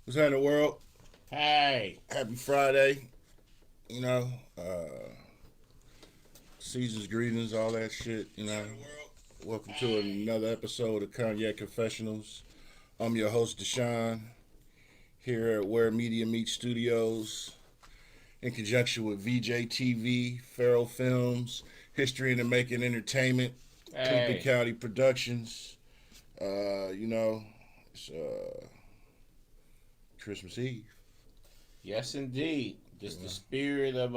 What's happening, world? Hey. Happy Friday. You know, Caesar's greetings, all that shit. Welcome to another episode of Cognac Confessionals. I'm your host, Deshaun, here at Where Media Meets Studios, in conjunction with VJ TV, Farrell Films, History in the Making Entertainment, Clinton Hey. County Productions. It's Christmas Eve. Yes, indeed. You Just the know, spirit of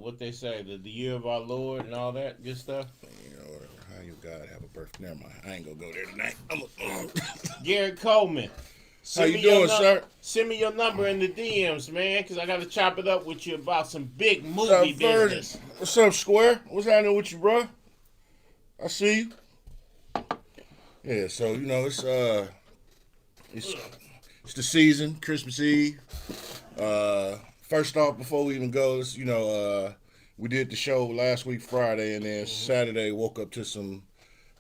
what they say, the year of our Lord and all that good stuff. whatever. How you God have a birthday? Never mind. I ain't gonna go there tonight. Garrett Coleman. How you doing, sir? Send me your number in the DMs, man, because I got to chop it up with you about some big movie business. What's up, Square? What's happening with you, bro? I see you. Yeah, so it's the season, Christmas Eve. First off, before we even go, we did the show last week Friday, and then Saturday woke up to some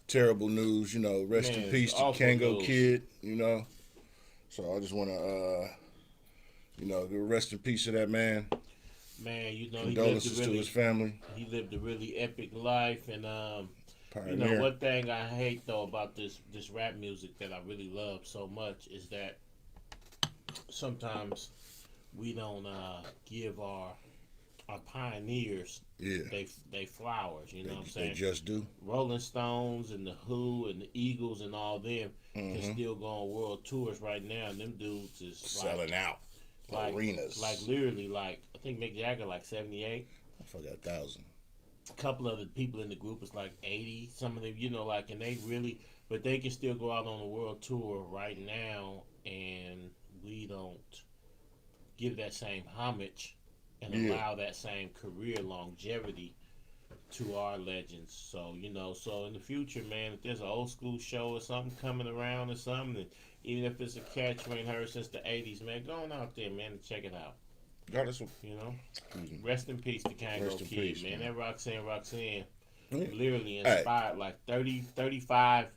terrible news. Rest in Man, peace to awful Kango news. Kid. So I just want to rest in peace to that man. Man, Condolences to his family. he lived a really epic life, and Pioneer. one thing I hate though about this rap music that I really love so much is that sometimes we don't give our pioneers Yeah, they flowers. You know what I'm they saying? just do. Rolling Stones and the Who and the Eagles and all them can still go on world tours right now, and them dudes is Selling out like arenas. like literally like I think Mick Jagger like 78. I forgot 1,000. A couple of the people in the group is like 80. Some of them, and they really, but they can still go out on a world tour right now, and we don't give that same homage and allow that same career longevity to our legends. So so in the future, man, if there's an old school show or something coming around or something, and even if it's a catch we ain't heard since the '80s, man, go on out there, man, and check it out. God, that's You know, rest in peace to Kango Rest in Kid, peace, man. man. That Roxanne Yeah. literally Hey. inspired like 30, 35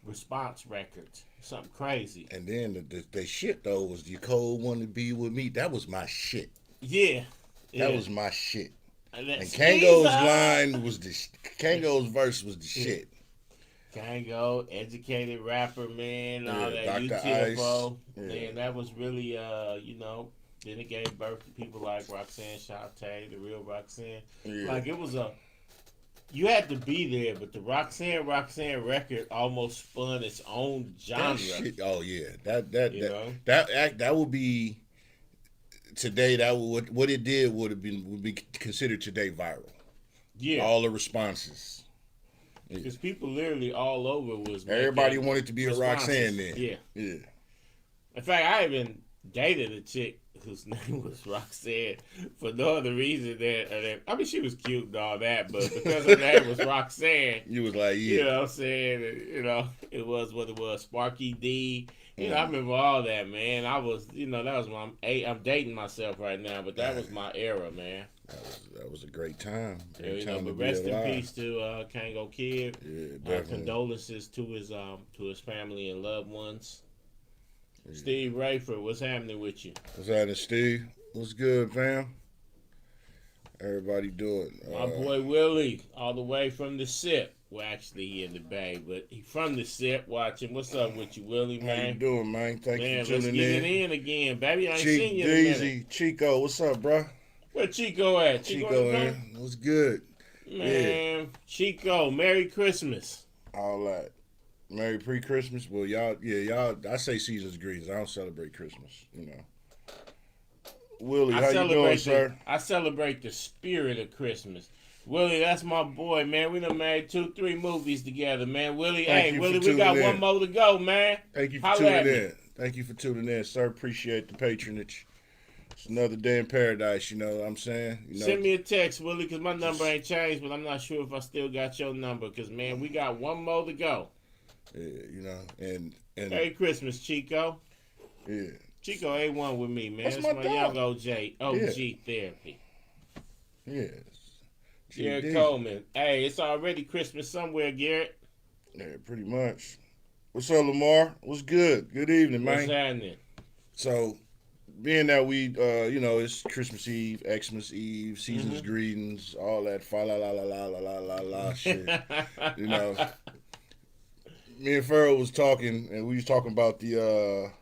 response records. Something crazy. And then the shit though was "You Cold Want to Be With Me." That was my shit. Yeah. That was my shit. And And Kango's verse was the shit. Kango, educated rapper, man, all Yeah, that Dr. UTFO. Ice. Yeah. Man, that was really then it gave birth to people like Roxanne Shante, the real Roxanne. Yeah. Like it was you had to be there, but the Roxanne record almost spun its own genre. That shit. Oh yeah. know? That would be today. What it did would be considered today viral. Yeah. All the responses. Because people literally all over was making Everybody wanted to be a responses. Roxanne then. Yeah. Yeah. In fact, I even dated a chick whose name was Roxanne for no other reason than I mean, she was cute and all that, but because her name was Roxanne, You was like, you yeah. know what I'm saying? It was what it was. Sparky D. I remember all that, man. I was, that was I'm dating myself right now, but that was my era, man. That was a great time. Great time to But be rest in alive. peace to Kango Kid. Yeah, definitely. Condolences to his family and loved ones. Steve Rayford, what's happening with you? What's happening, Steve? What's good, fam? Everybody doing? My boy Willie, all the way from the SIP. Well, actually, he in the Bay, but he from the SIP watching. What's up with you, Willie, How man? you doing, man? Thank Man, you for let's tuning get it in. in again, baby. I ain't Cheek, seen you in a minute. Daisy, Chico, what's up, bro? Where Chico at? Chico in the in. What's good? Man, Chico, Merry Christmas. All that. Merry pre-Christmas. Well, y'all. I say season's greetings. I don't celebrate Christmas. Willie, how you doing, sir? I celebrate the spirit of Christmas. Willie, that's my boy, man. We done made 2-3 movies together, man. Willie, Thank you for Willie, we got tuning in. one more to go, man. Thank you for Holla at tuning me. in. Thank you for tuning in, sir. Appreciate the patronage. It's another day in paradise. You know what I'm saying? Send me a text, Willie, because my number ain't changed, but I'm not sure if I still got your number, because, man, we got one more to go. Yeah, and Merry Christmas, Chico. yeah. Chico A1 with me, man. That's That's my my dog. young OG therapy. Yes. Garrett Coleman. Hey, it's already Christmas somewhere, Garrett. Yeah, pretty much. What's up, Lamar? What's good? Good evening, man. What's happening? So, being that we, it's Christmas Eve, Xmas Eve, season's greetings, all that fa la la la la la la la la shit. You know, me and Farrell was talking, and we was talking about the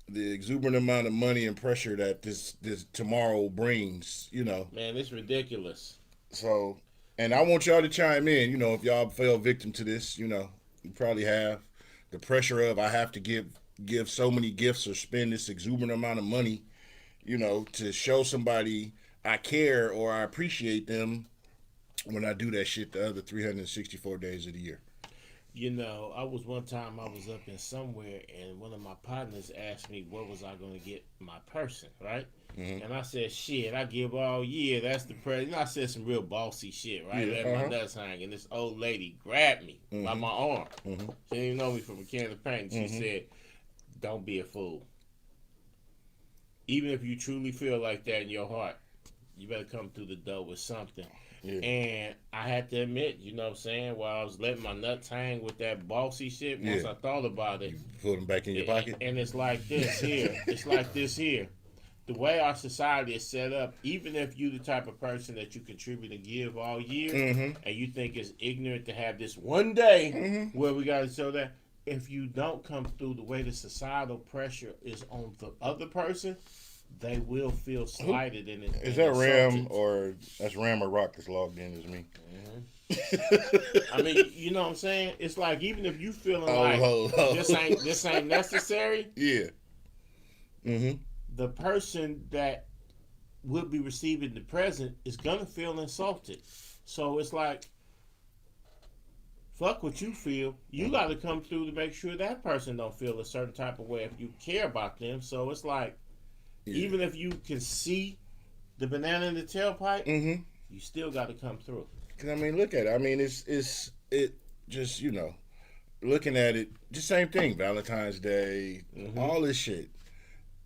exuberant amount of money and pressure that this tomorrow brings. Man, it's ridiculous. So, and I want y'all to chime in. If y'all fell victim to this, you probably have the pressure of I have to give so many gifts or spend this exuberant amount of money, to show somebody I care or I appreciate them when I do that shit the other 364 days of the year. I was one time I was up in somewhere and one of my partners asked me what was I going to get my person, right? Mm-hmm. And I said, shit, I give all year. That's the present. I said some real bossy shit, right? Yeah, Let my nuts hang. And this old lady grabbed me by my arm. Mm-hmm. She didn't even know me from a can of paint. She said, don't be a fool. Even if you truly feel like that in your heart, you better come through the door with something. Yeah. And I had to admit, you know what I'm saying, while I was letting my nuts hang with that bossy shit, once I thought about it. You put them back in your pocket? And it's like this here. It's like this here. The way our society is set up, even if you're the type of person that you contribute and give all year, and you think it's ignorant to have this one day where we got to show that, if you don't come through the way the societal pressure is on the other person, they will feel slighted in it. Is that Ram or that's Ram or Rock that's logged in as me? I mean, you know what I'm saying? It's like even if you feeling this ain't necessary. Yeah. The person that will be receiving the present is gonna feel insulted. So it's like, fuck what you feel. You got to come through to make sure that person don't feel a certain type of way if you care about them. So it's like, even if you can see the banana in the tailpipe, you still got to come through. Cause I mean, look at it. I mean, it just looking at it, just same thing. Valentine's Day, all this shit.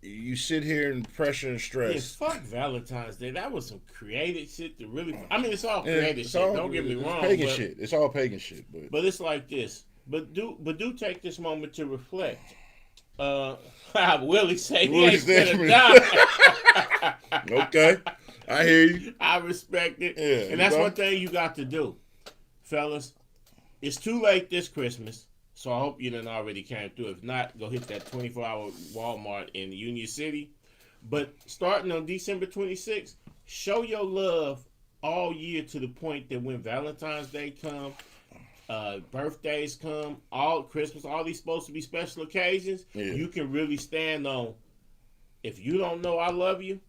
You sit here in pressure and stress. Yeah, fuck Valentine's Day. That was some creative shit to really. I mean, it's all creative shit. Don't get me wrong. Pagan shit. It's all pagan shit. But it's like this. But do take this moment to reflect. Willie say he ain't finna die. Okay, I hear you. I respect it. Yeah, and that's one thing you got to do, fellas. It's too late this Christmas. So I hope you done already came through. If not, go hit that 24-hour Walmart in Union City. But starting on December 26th, show your love all year to the point that when Valentine's Day come, birthdays come, all Christmas, all these supposed to be special occasions, you can really stand on, if you don't know I love you,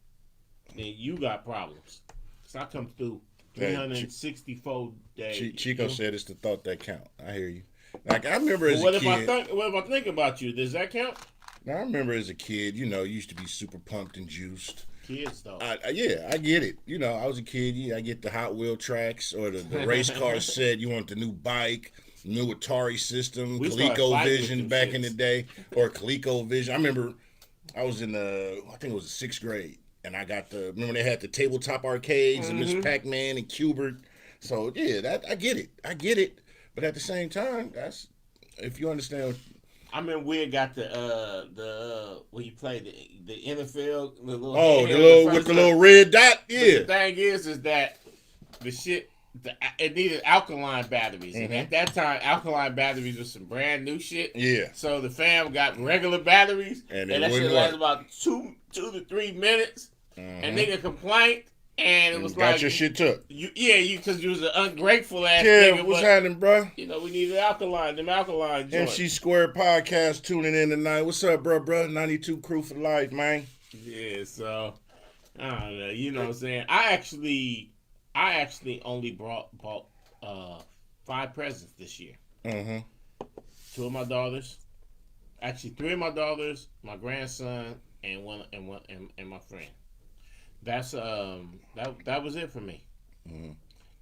then you got problems. So I come through 364 days. Chico said it's the thought that count. I hear you. Like, I remember as a kid. What if I think about you? Does that count? Now, I remember as a kid, used to be super pumped and juiced. Kids, though. I get it. I was a kid. I get the Hot Wheel tracks or the race car set. You want the new bike, new Atari system, ColecoVision back in the day, or ColecoVision. I remember I was in I think it was the 6th grade, and I got remember they had the tabletop arcades and Miss Pac-Man and Cubert. So, yeah, I get it. But at the same time, that's if you understand. I mean, we got the where you play the NFL, the little with the little red dot. Yeah. But the thing is that the shit it needed alkaline batteries, and at that time, alkaline batteries was some brand new shit. Yeah. So the fam got regular batteries, and that shit lasted about 2 to 3 minutes, and nigga complained. And it was got your shit took. Because you was an ungrateful ass nigga. Yeah, what's happening, bro? We needed alkaline joints. MC Squared Podcast tuning in tonight. What's up, bro? 92 crew for life, man. Yeah, so I don't know. You know what I'm saying? I actually only bought 5 presents this year. 2 of my daughters, actually 3 of my daughters, my grandson, and my friend. That's that was it for me.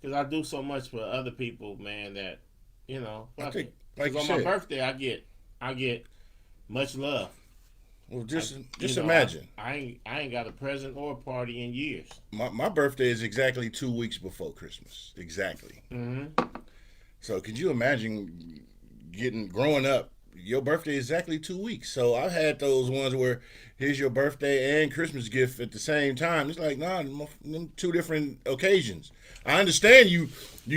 Because I do so much for other people, man. That I think, like on my birthday, I get much love. Well, just imagine. I ain't got a present or a party in years. My birthday is exactly 2 weeks before Christmas. Exactly. So could you imagine growing up, your birthday is exactly 2 weeks. So I've had those ones where here's your birthday and Christmas gift at the same time. It's like, nah, them two different occasions. I understand you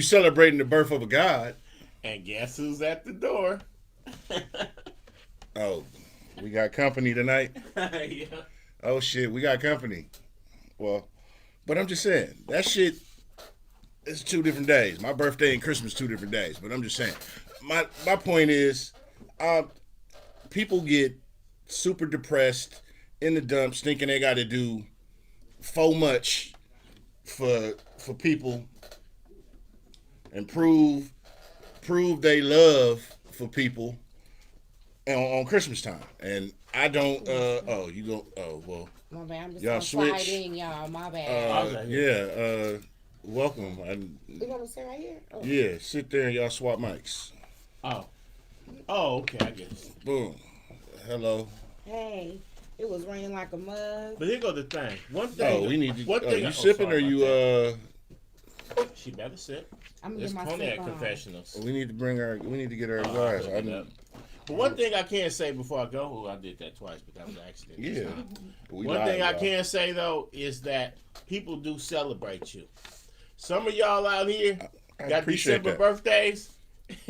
celebrating the birth of a God. And guess who's at the door? Oh, we got company tonight. Yeah. Oh shit, we got company. Well, but I'm just saying that shit. It's 2 different days. My birthday and Christmas 2 different days. But I'm just saying. My point is, people get super depressed in the dumps, thinking they got to do so much for people and prove they love for people on Christmas time. And I don't. Well. My bad. I'm just Y'all gonna slide switch. in, y'all. My bad. Welcome. You want me to sit right here? Oh. Yeah, sit there and y'all swap mics. Oh, okay, I guess. Boom. Hello. Hey, it was raining like a mug. But here go the thing. One thing. Oh, we need to. One thing. You sipping or you? She better sip. I'm gonna It's get my Cognac sip on. Confessionals. We need to bring our. We need to get our Oh, glass. I picked it up. But one thing I can say before I go, I did that twice, but that was an accident. Yeah. One thing I can say though is that people do celebrate you. Some of y'all out here I got appreciate December that. birthdays,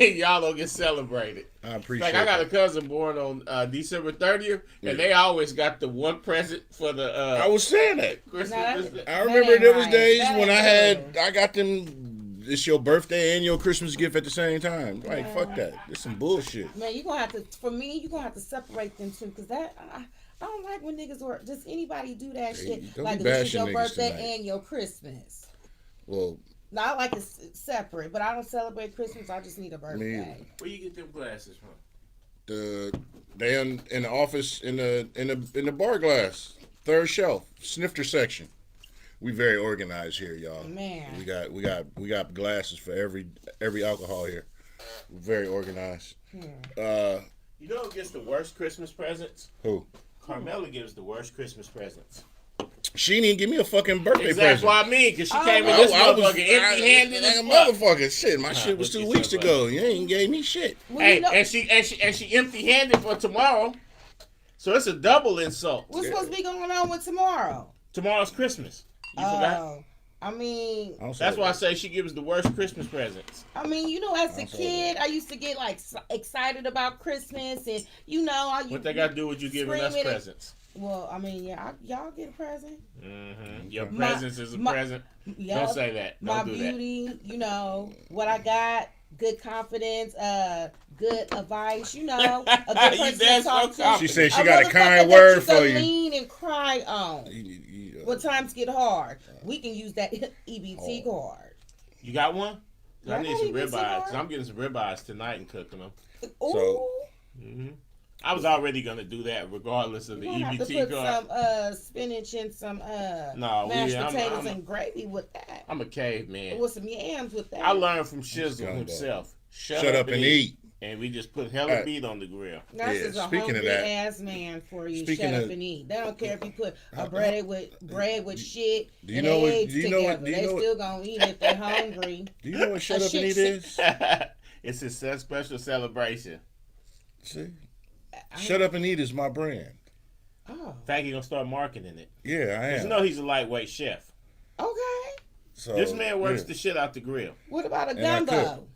and y'all don't get celebrated. I appreciate. Like I got a that. cousin born on December 30th, and they always got the one present for the I was saying that. Christmas. No, I remember ain't there was right. days That when ain't I got them. It's your birthday and your Christmas gift at the same time. Like fuck that. It's some bullshit. Man, you gonna have to. For me, you gonna have to separate them two, because that I don't like when niggas or just anybody do that Hey, shit. don't Like be this is bashing your niggas birthday tonight. and your Christmas. Well, Now I like it separate, but I don't celebrate Christmas. I just need a birthday. Where you get them glasses from? they in the office in the bar glass, 3rd shelf, snifter section. We very organized here, y'all. Man. We got glasses for every alcohol here. We're very organized. You know who gets the worst Christmas presents? Who? Carmilla gives the worst Christmas presents. She didn't even give me a fucking birthday That's present. what I mean, because she came in I this was motherfucker empty-handed like as a fuck. motherfucker. Shit, my shit was what 2 you weeks said, ago. You ain't gave me shit. Well, Hey, you know, and she empty-handed for tomorrow, so it's a double insult. what's supposed to be going on with tomorrow? Tomorrow's Christmas. You forgot? I mean, I don't That's why I celebrate. say she gives the worst Christmas presents. you know, as a I'm kid, I used to get like excited about Christmas, and you know, What they got to do with you giving us screaming presents? Well, I mean, yeah, y'all get a present. Mm-hmm. Your My- presence is a my- present. Yeah, Don't say that. my Don't do that. beauty, you know, what I got, good confidence, good advice, you know, a good You person damn to talk so to. She said she A got a motherfucker kind that word you for can you. lean and cry on. You- When times get hard, we can use that EBT card. You got one? 'Cause I Yeah, need some we can ribeyes. see Because one. I'm getting some ribeyes tonight and cooking them. Ooh, So- Mm-hmm. I was already going to do that regardless of the you gonna have to EBT put card. some spinach and some mashed potatoes and gravy with that. I'm a caveman. With some yams with that. I learned from Shizzle Scumbag. himself. Shut up and eat. And we just put hella Hey. meat on the grill. That's Yeah, just a speaking of hungry that- ass man for you. speaking Shut up of- and eat. They don't care if you put a bread with shit do you and know what- eggs do you know what- together. do you They know what- still gonna eat if they're hungry. Do you know what shut A up and shit eat sick- is? It's a special celebration. See? Shut up and eat is my brand. Oh, In fact, he's going to start marketing it. Yeah, I 'Cause am. you know he's a lightweight chef. okay. So, This man works yeah. the shit out the grill. What about a And I gumbo?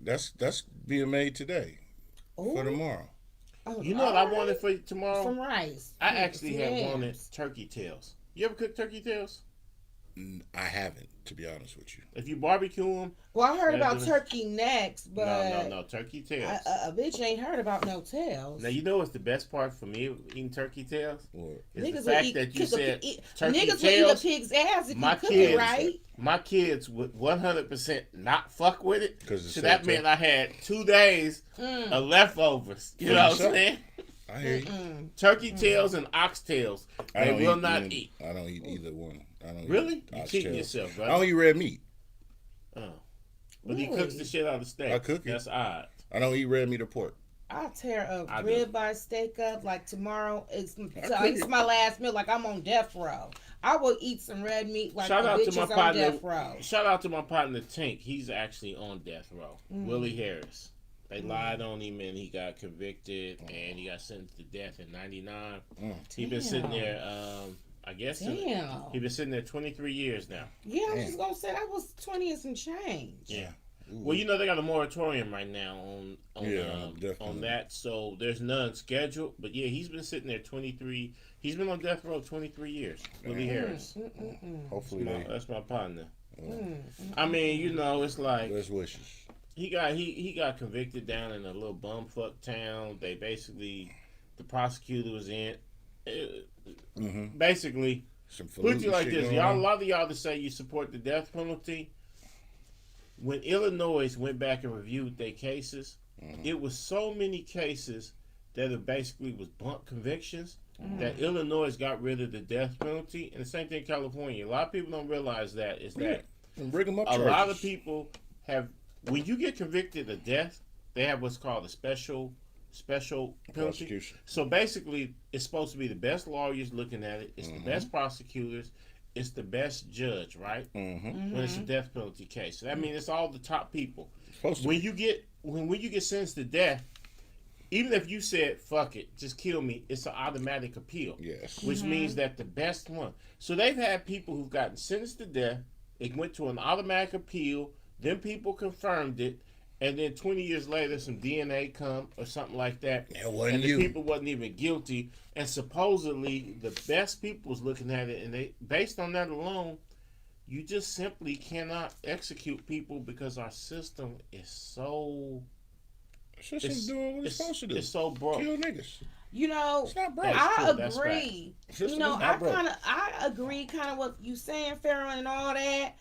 That's being made today for Ooh. tomorrow. Oh, You know what I alright. wanted for tomorrow? Some rice. I Yeah, actually some have yams. wanted turkey tails. You ever cook turkey tails? I haven't, to be honest with you. If you barbecue them, Well, I heard Yeah, about do it. turkey necks, but no, turkey tails. a bitch ain't heard about no tails. Now you know what's the best part for me eating turkey tails What? is Niggas the will fact eat, that you cook said turkey niggas will eat a tails. pig's ass if My you cook kids, it right. my kids would 100% not fuck with it. 'Cause it So said that turkey. meant I had 2 days Mm. of leftovers. You For know what I'm yourself. saying? I hear you. Mm. Turkey tails and oxtails, I they don't will not either- eat. I don't eat either one. I don't Really? eat You oxtails. cheating yourself, I don't brother. eat red meat. Oh. But he Really? cooks the shit out of the steak. I cook it. That's odd. I don't eat red meat or pork. I'll tear a I do. ribeye steak up like tomorrow. It's cook my last meal. Like I'm on death row. I will eat some red meat like Shout the out to bitches my on partner. death row. Shout out to my partner Tink. He's actually on death row. Willie Harris. They lied on him, and he got convicted, and he got sentenced to death in '99. He been sitting there. I guess he been sitting there 23 years now. Yeah, I was just gonna say that was 20 and some change. Yeah. Well, they got a moratorium right now on that, so there's none scheduled. But yeah, he's been sitting there 23. He's been on death row 23 years. Willie Harris. Hopefully, that's my partner. I mean, it's like best wishes. He got convicted down in a little bumfuck town. They basically, the prosecutor was in. Basically, put you like this, y'all. A lot of y'all that say you support the death penalty. When Illinois went back and reviewed their cases, it was so many cases that it basically was blunt convictions that Illinois got rid of the death penalty, and the same thing in California. A lot of people don't realize that and bring them up. A lot of people have, when you get convicted of death, they have what's called a special penalty. So basically, it's supposed to be the best lawyers looking at it. It's the best prosecutors. It's the best judge, right? When it's a death penalty case. So that means it's all the top people. When you get sentenced to death, even if you said fuck it, just kill me, it's an automatic appeal. Yes. Which means that the best one. So they've had people who've gotten sentenced to death. It went to an automatic appeal. Then people confirmed it. And then 20 years later, some DNA come or something like that. And the people wasn't even guilty. And supposedly, the best people was looking at it. And they, based on that alone, you just simply cannot execute people because our system is so... It's doing what it's supposed to do. It's so broke. Kill niggas. It's not broke. I agree. I agree kind of what you saying, Pharaoh, and all that.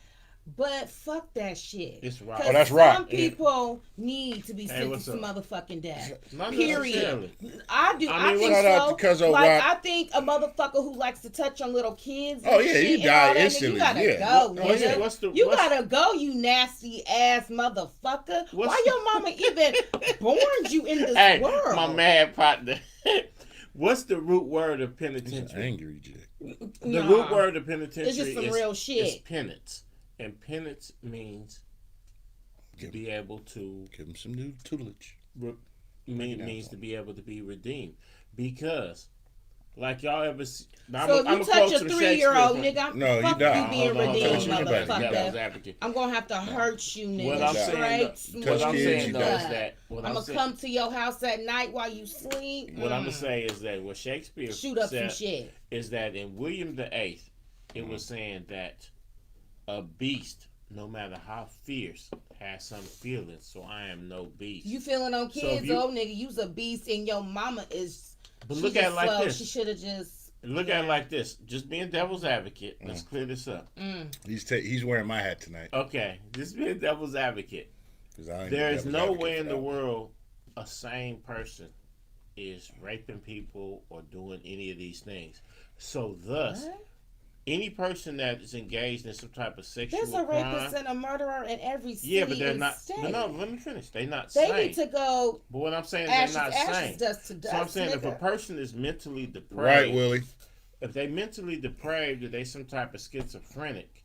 But fuck that shit. It's right. Oh, that's right. Some people need to be sentenced to motherfucking death. Period. I do. I think so. I think a motherfucker who likes to touch on little kids. Oh yeah, he died instantly. You gotta go, nigga. You gotta go, you nasty ass motherfucker. Why your mama even born you in this world? My mad partner. What's the root word of penitentiary? Angry Jack. The root word of penitentiary it's just some real shit. Is penance. And penance means to be able to give him some new tutelage. Means to be able to be redeemed. Because, like y'all ever see... So if you touch a 3-year-old nigga, no, fuck you you being redeemed, motherfucker. I'm going to have to hurt you, nigga. What I'm saying, though, is that... I'm going to come to your house at night while you sleep. What I'm going to say is that what Shakespeare shoot up some shit. Is that in William VIII, it was saying that a beast, no matter how fierce, has some feelings. So I am no beast. You feeling on kids, nigga? You's a beast, and your mama is. But look at it like this. She should have just. Look at it like this. Just being devil's advocate. Let's clear this up. He's wearing my hat tonight. Okay, just being devil's advocate. There is no way in the world a sane person is raping people or doing any of these things. So thus. What? Any person that is engaged in some type of sexual crime... There's a rapist and a murderer in every city. Yeah, but they're not... State. No, let me finish. They're not sane. They need to go... But what I'm saying is they're not sane. Dust to dust, so I'm saying nigga. If a person is mentally depraved... Right, Willie. If they mentally depraved or they some type of schizophrenic,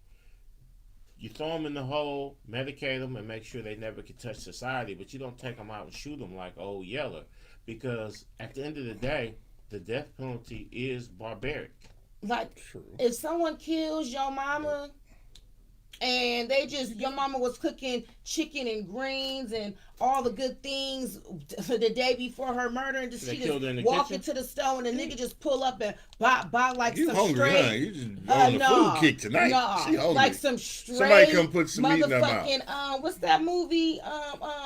you throw them in the hole, medicate them, and make sure they never can touch society, but you don't take them out and shoot them like Old Yeller. Because at the end of the day, the death penalty is barbaric. Like, if someone kills your mama and your mama was cooking chicken and greens and all the good things the day before her murder, and she just walk into the store and the nigga just pull up and buy like you some hungry, straight. Huh? You just on the food kick tonight. She hungry. Like some straight. Somebody come put some meat in her mouth. What's that movie?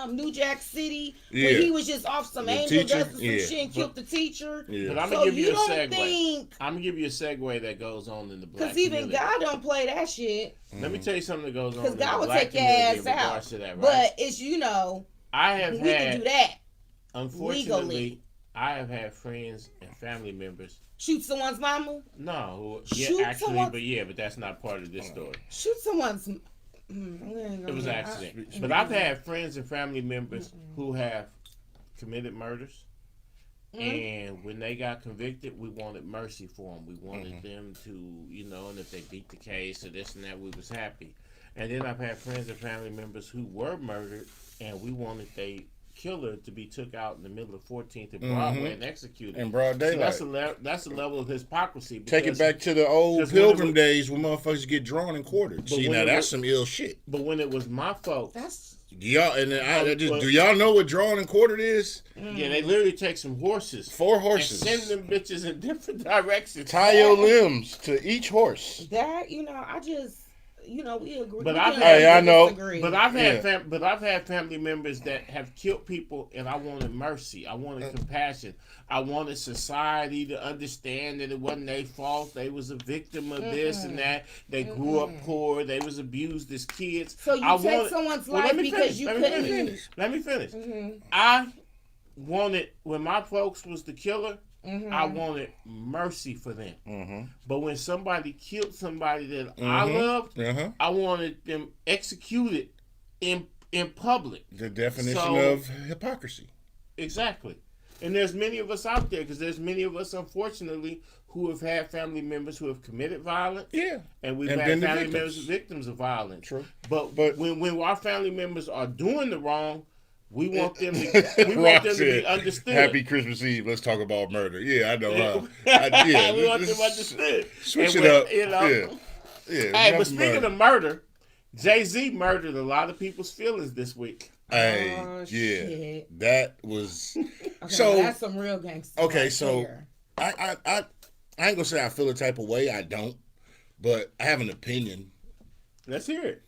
New Jack City. Yeah. Where he was just off some angel dust and some shit and killed the teacher. Yeah. But I'm gonna give you a segue. I'm gonna give you a segue that goes on in the black community. Because even God don't play that shit. Let me tell you something that goes on. Because God will take your ass out. To that, right? But it's we can do that. Unfortunately, legally. I have had friends and family members shoot someone's mama. No, but that's not part of this story. Shoot someone's. It was an accident. But I've had friends and family members who have committed murders, and when they got convicted, we wanted mercy for them. We wanted them to, and if they beat the case or this and that, we was happy. And then I've had friends and family members who were murdered, and we wanted they killer to be took out in the middle of 14th and Broadway and executed. In broad daylight. So that's a level of hypocrisy. Take it back to the old Pilgrim days when motherfuckers get drawn and quartered. See, now that's some ill shit. But when it was my folks, do y'all know what drawn and quartered is? Yeah, they literally take some horses, 4 horses, and send them bitches in different directions. Tie your limbs to each horse. That I just. We agree. But I've had family members that have killed people, and I wanted mercy. I wanted compassion. I wanted society to understand that it wasn't their fault. They was a victim of this and that. They grew up poor. They was abused as kids. So you take someone's life because you couldn't. Let me finish. I wanted, when my folks was the killer, I wanted mercy for them. But when somebody killed somebody that I loved, I wanted them executed in public. The definition of hypocrisy. Exactly. And there's many of us out there, because there's many of us, unfortunately, who have had family members who have committed violence. Yeah. And we've had family members victims of violence. True. But when our family members are doing the wrong, we want them to be understood. Happy Christmas Eve. Let's talk about murder. Yeah, I know. We want them understood. Switch it up. Hey, but speaking of murder, Jay-Z murdered a lot of people's feelings this week. Hey, shit. That was so. That's some real gangster. Okay, so I ain't gonna say I feel a type of way. I don't, but I have an opinion. Let's hear it.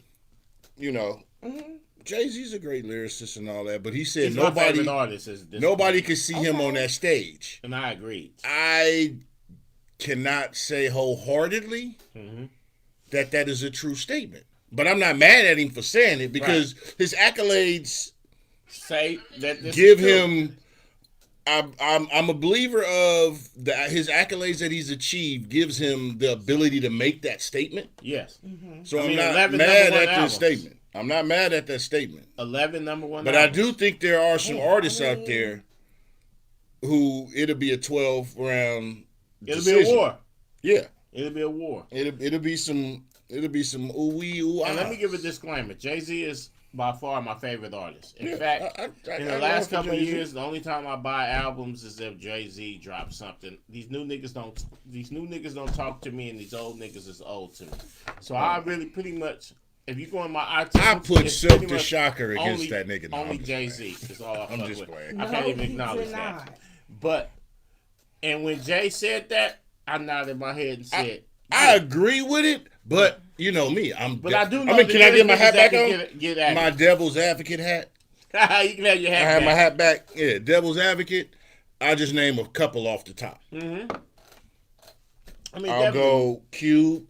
Jay-Z's a great lyricist and all that, but he said He's my favorite artist nobody could see him on that stage. And I agree. I cannot say wholeheartedly that is a true statement. But I'm not mad at him for saying it, because his accolades say that give him. I'm a believer of his accolades that he's achieved gives him the ability to make that statement. Yes. So I'm not mad at the statement. I'm not mad at that statement. 11 number one. But albums. I do think there are some artists out there who it'll be a 12-round decision. It'll be a war. Yeah. It'll be a war. It'll be some ooh-wee, ooh-ah. And let me give a disclaimer. Jay-Z is by far my favorite artist. In fact, in the last couple of years, the only time I buy albums is if Jay-Z drops something. These new niggas don't talk to me, and these old niggas is old to me. So I really pretty much, if you go on my iTunes, I put Silk the Shocker against that nigga. No, only Jay-Z is all I fuck just with. playing. I can't even acknowledge that. But, and when Jay said that, I nodded my head and said, I agree with it, but you know me. I do know. Can I get my hat back on? Get my devil's advocate hat. You can have your hat back. I have my hat back. Yeah, devil's advocate. I just name a couple off the top. I'll go Cube,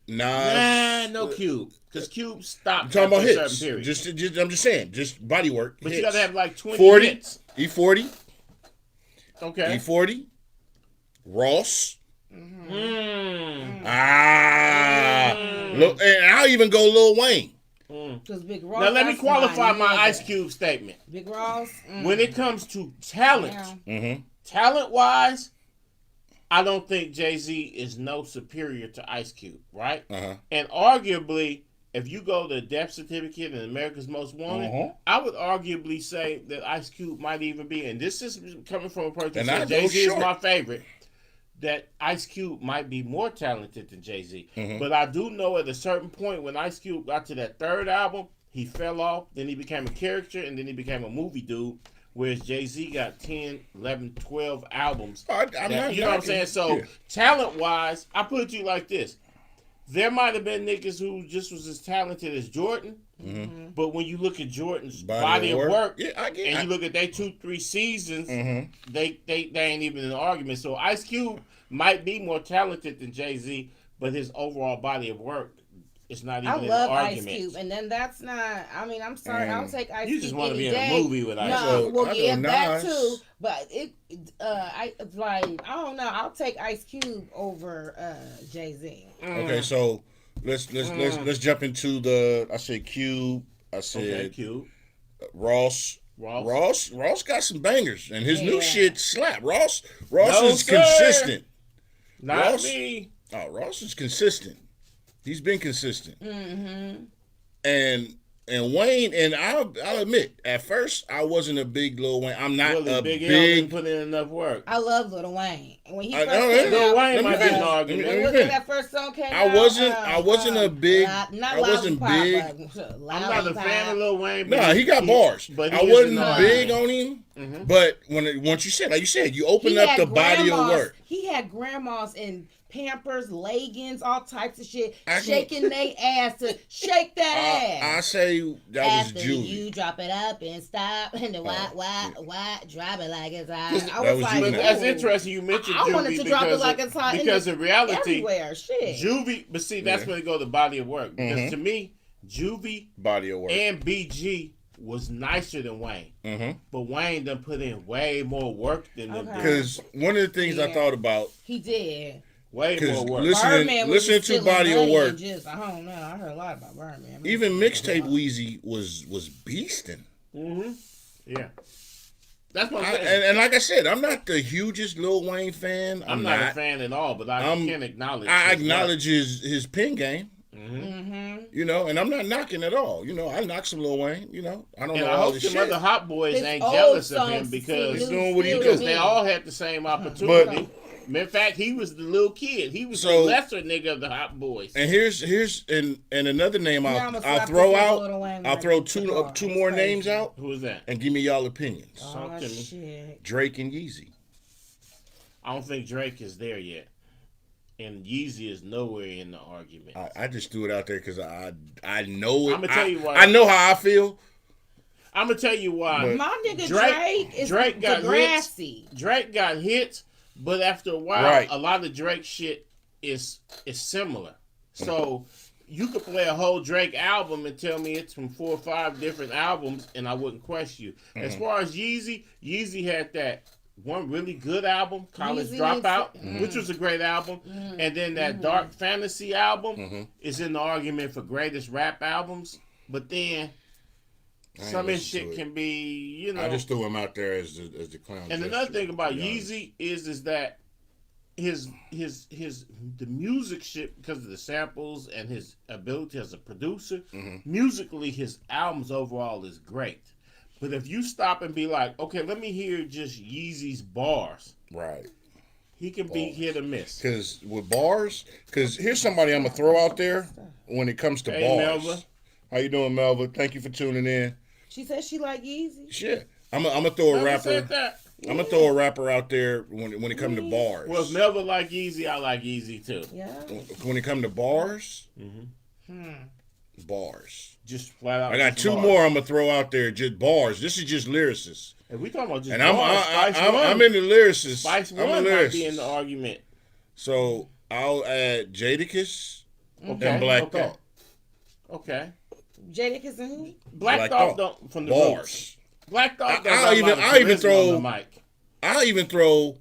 Nas. No Cube. Because Cube stopped. I'm talking about hits. I'm just saying, just body work. But hits. You got to have like 20 40, hits. E40. Okay. E40. Ross. Look, and I'll even go Lil Wayne. Because Big Ross. Now let me qualify my Ice Cube statement. Big Ross. When it comes to talent, talent-wise, I don't think Jay-Z is no superior to Ice Cube, right? And arguably, if you go to Death Certificate and America's Most Wanted, I would arguably say that Ice Cube might even be, and this is coming from a person who says Jay-Z is my favorite, that Ice Cube might be more talented than Jay-Z. But I do know at a certain point when Ice Cube got to that third album, he fell off, then he became a character, and then he became a movie dude, whereas Jay-Z got 10, 11, 12 albums. You know what I'm saying? So, talent-wise, I put it to you like this. There might have been niggas who just was as talented as Jordan, but when you look at Jordan's body of work and you look at their 2-3 seasons, they ain't even in an argument. So Ice Cube might be more talented than Jay-Z, but his overall body of work is not even in an argument. I love Ice Cube, and then that's not. I mean, I'm sorry, I'll take Ice Cube. You just want to be in a movie with Ice Cube. Well, yeah, that too. But I don't know. I'll take Ice Cube over Jay-Z. Okay, so let's jump into the. I said Cube. I said Cube. Ross got some bangers, and his new shit slap. Ross is consistent. Not me. Oh, Ross is consistent. He's been consistent. And And Wayne, and I'll admit, at first I wasn't a big Lil Wayne. I'm not Really, a Big L big. didn't put in enough work. I love Lil Wayne. And when he I first know, came Lil out, Wayne might be an Let argument. me when finish. that first song came I out, wasn't a big. not I wasn't Lollipop, big. but I'm not a fan of Lil Wayne. But No, he got bars. But I he wasn't is an big argument. on him. Mhm. But once you said, like you said, you opened He up had the body of grandmas- work. He had grandmas in Pampers, leggings, all types of shit, I can- shaking their ass to shake that I ass. say that After was Juvie. you drop it up and stop and the yeah. why drop it like it's hot. That I was was like, Juvie. But that's ooh. interesting you mentioned I Juvie wanted to drop it because like of- it's hot because in reality, everywhere. Shit. Juvie. But see, that's Yeah. where they go to body of work. Because Mhm. to me, Juvie Body of work. and BG was nicer than Wayne. Mm-hmm. But Wayne done put in way more work than them. Okay. dudes. Because one of the things I Yeah. thought about, He did. Way because more work. Birdman was listening just to stealing body of money work, and just, I don't know. I heard a lot about Birdman. even mixtape Wheezy was beasting. Mm-hmm. Yeah. That's what I'm I, saying. and like I said, I'm not the hugest Lil Wayne fan. I'm not a fan at all, but I can acknowledge. I acknowledge his pen game. Mm-hmm. You know, and I'm not knocking at all. You know, I knock some Lil Wayne. You know, I don't And know I all hope this some shit. other hot boys His ain't old jealous of him songs because He's doing what he still do. they me. all had the same opportunity. In fact, he was the little kid. He was the So- lesser nigga of the hot boys. And here's and another name Now I'ma I'll slap throw this out. Lil Wayne I'll when throw I get the car. two That's more crazy. names out Who was that? and give me y'all opinions. Talk to me. Shit. Drake and Yeezy. I don't think Drake is there yet, and Yeezy is nowhere in the argument. I just threw it out there because I know it. I'ma tell you why. I know how I feel. I'm gonna tell you why. But- My nigga Drake- Drake is Drake got Degrassi. Drake got hits, but after a while, Right. a lot of Drake shit is similar. So you could play a whole Drake album and tell me it's from 4 or 5 different albums, and I wouldn't question you. As far as Yeezy had that one really good album, College Yeezy Dropout, is- which was a great album, and then that Dark Fantasy album is in the argument for greatest rap albums. But then I ain't some of his listen to shit it. can be, you know. I just threw him out there as the clown. And gesture, another thing about to be honest. Yeezy is that his the music shit, because of the samples and his ability as a producer, musically his albums overall is great. But if you stop and be like, okay, let me hear just Yeezy's bars, Right. he can be hit or miss. Because with bars, because here's somebody I'm gonna throw out there when it comes to Hey, bars. Melva. How you doing, Melva? Thank you for tuning in. She said she like Yeezy. Shit, I'm gonna throw a Melva rapper. said that. I'm gonna throw a rapper out there when it comes to bars. Well, if Melva like Yeezy, I like Yeezy too. Yeah. When it comes to bars, Hmm. bars. Just flat out. I got just two bars. more. I'm gonna throw out there. Just bars. This is just lyricists, If we talking about just and bars, Spice I'm One. in the lyricists. Spice I'm One a might be in lyricist. the argument. So I'll add Jadakiss Okay. and Black okay. Thought. Okay. Jadakiss and who? Black Black Thought Thought. don't from the roots. Bars. Black Thought I'll don't got even- a lot of I'll even charisma throw- on the mic. I'll even throw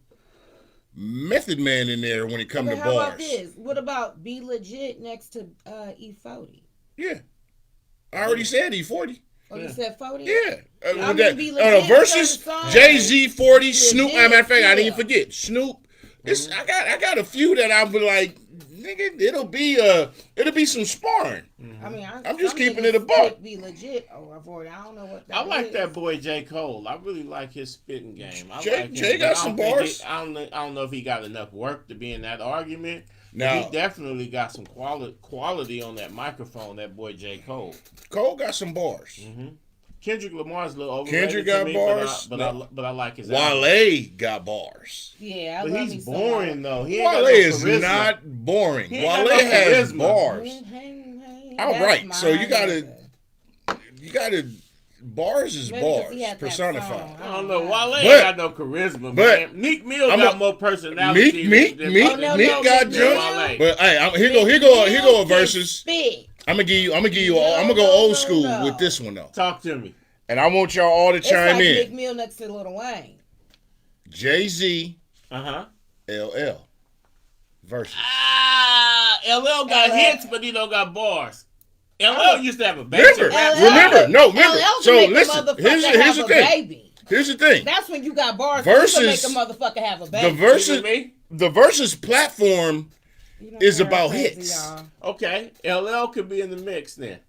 Method Man in there when it comes Okay, to how about bars. this? What about Be Legit next to E40? Yeah, I already said E40. Oh, Yeah. you said 40? Yeah. I mean, Be Legit, Versus certain songs. Jay-Z 40, Snoop. Legit, As a matter of fact, I didn't even yeah. forget Snoop. It's, I got a few that I'll be like, nigga, it'll be some sparring. I mean, I'm just some keeping niggas it a buck. pick Be Legit over 40. I don't know what that I like is. that boy J. Cole. I really like his spitting game. I Jay- like him, Jay but got I some don't think bars. I don't know if he got enough work to be in that argument. But Now- he definitely got some quality on that microphone. That boy J. Cole. Cole got some bars. Kendrick Lamar's a little overrated Kendrick to got me, bars. but I like his album. Wale got bars. Yeah, I But love me he's some boring though. He ain't got Wale no is charisma. not boring. He ain't Wale got no has charisma. bars. All That's right, my so you gotta- nigga. You gotta bars is Maybe 'cause bars he had that personified. song. I don't know. Wale ain't But- got no charisma, but- man. Meek Mill I'm got a- more personality. Meek than Oh, no, Meek no, got Meek jump. Mill. But hey, here go a versus. Spit. I'm gonna give you I'm gonna go No, old no, school no. with this one though. Talk to me. And I want y'all all to It's chime like in. Meek Mill next to Lil Wayne. Jay-Z, Uh-huh. LL versus. LL got LL. hits, but he don't got bars. LL Oh. used to have a bass. Remember, LL remember. can So make a listen, motherfucker here's have the a thing. baby. Here's the thing. That's when you got bars. Versus- You can make a motherfucker have a The baby. versus me? the versus platform You know, is they're about crazy, hits. y'all. Okay, LL could be in the mix then.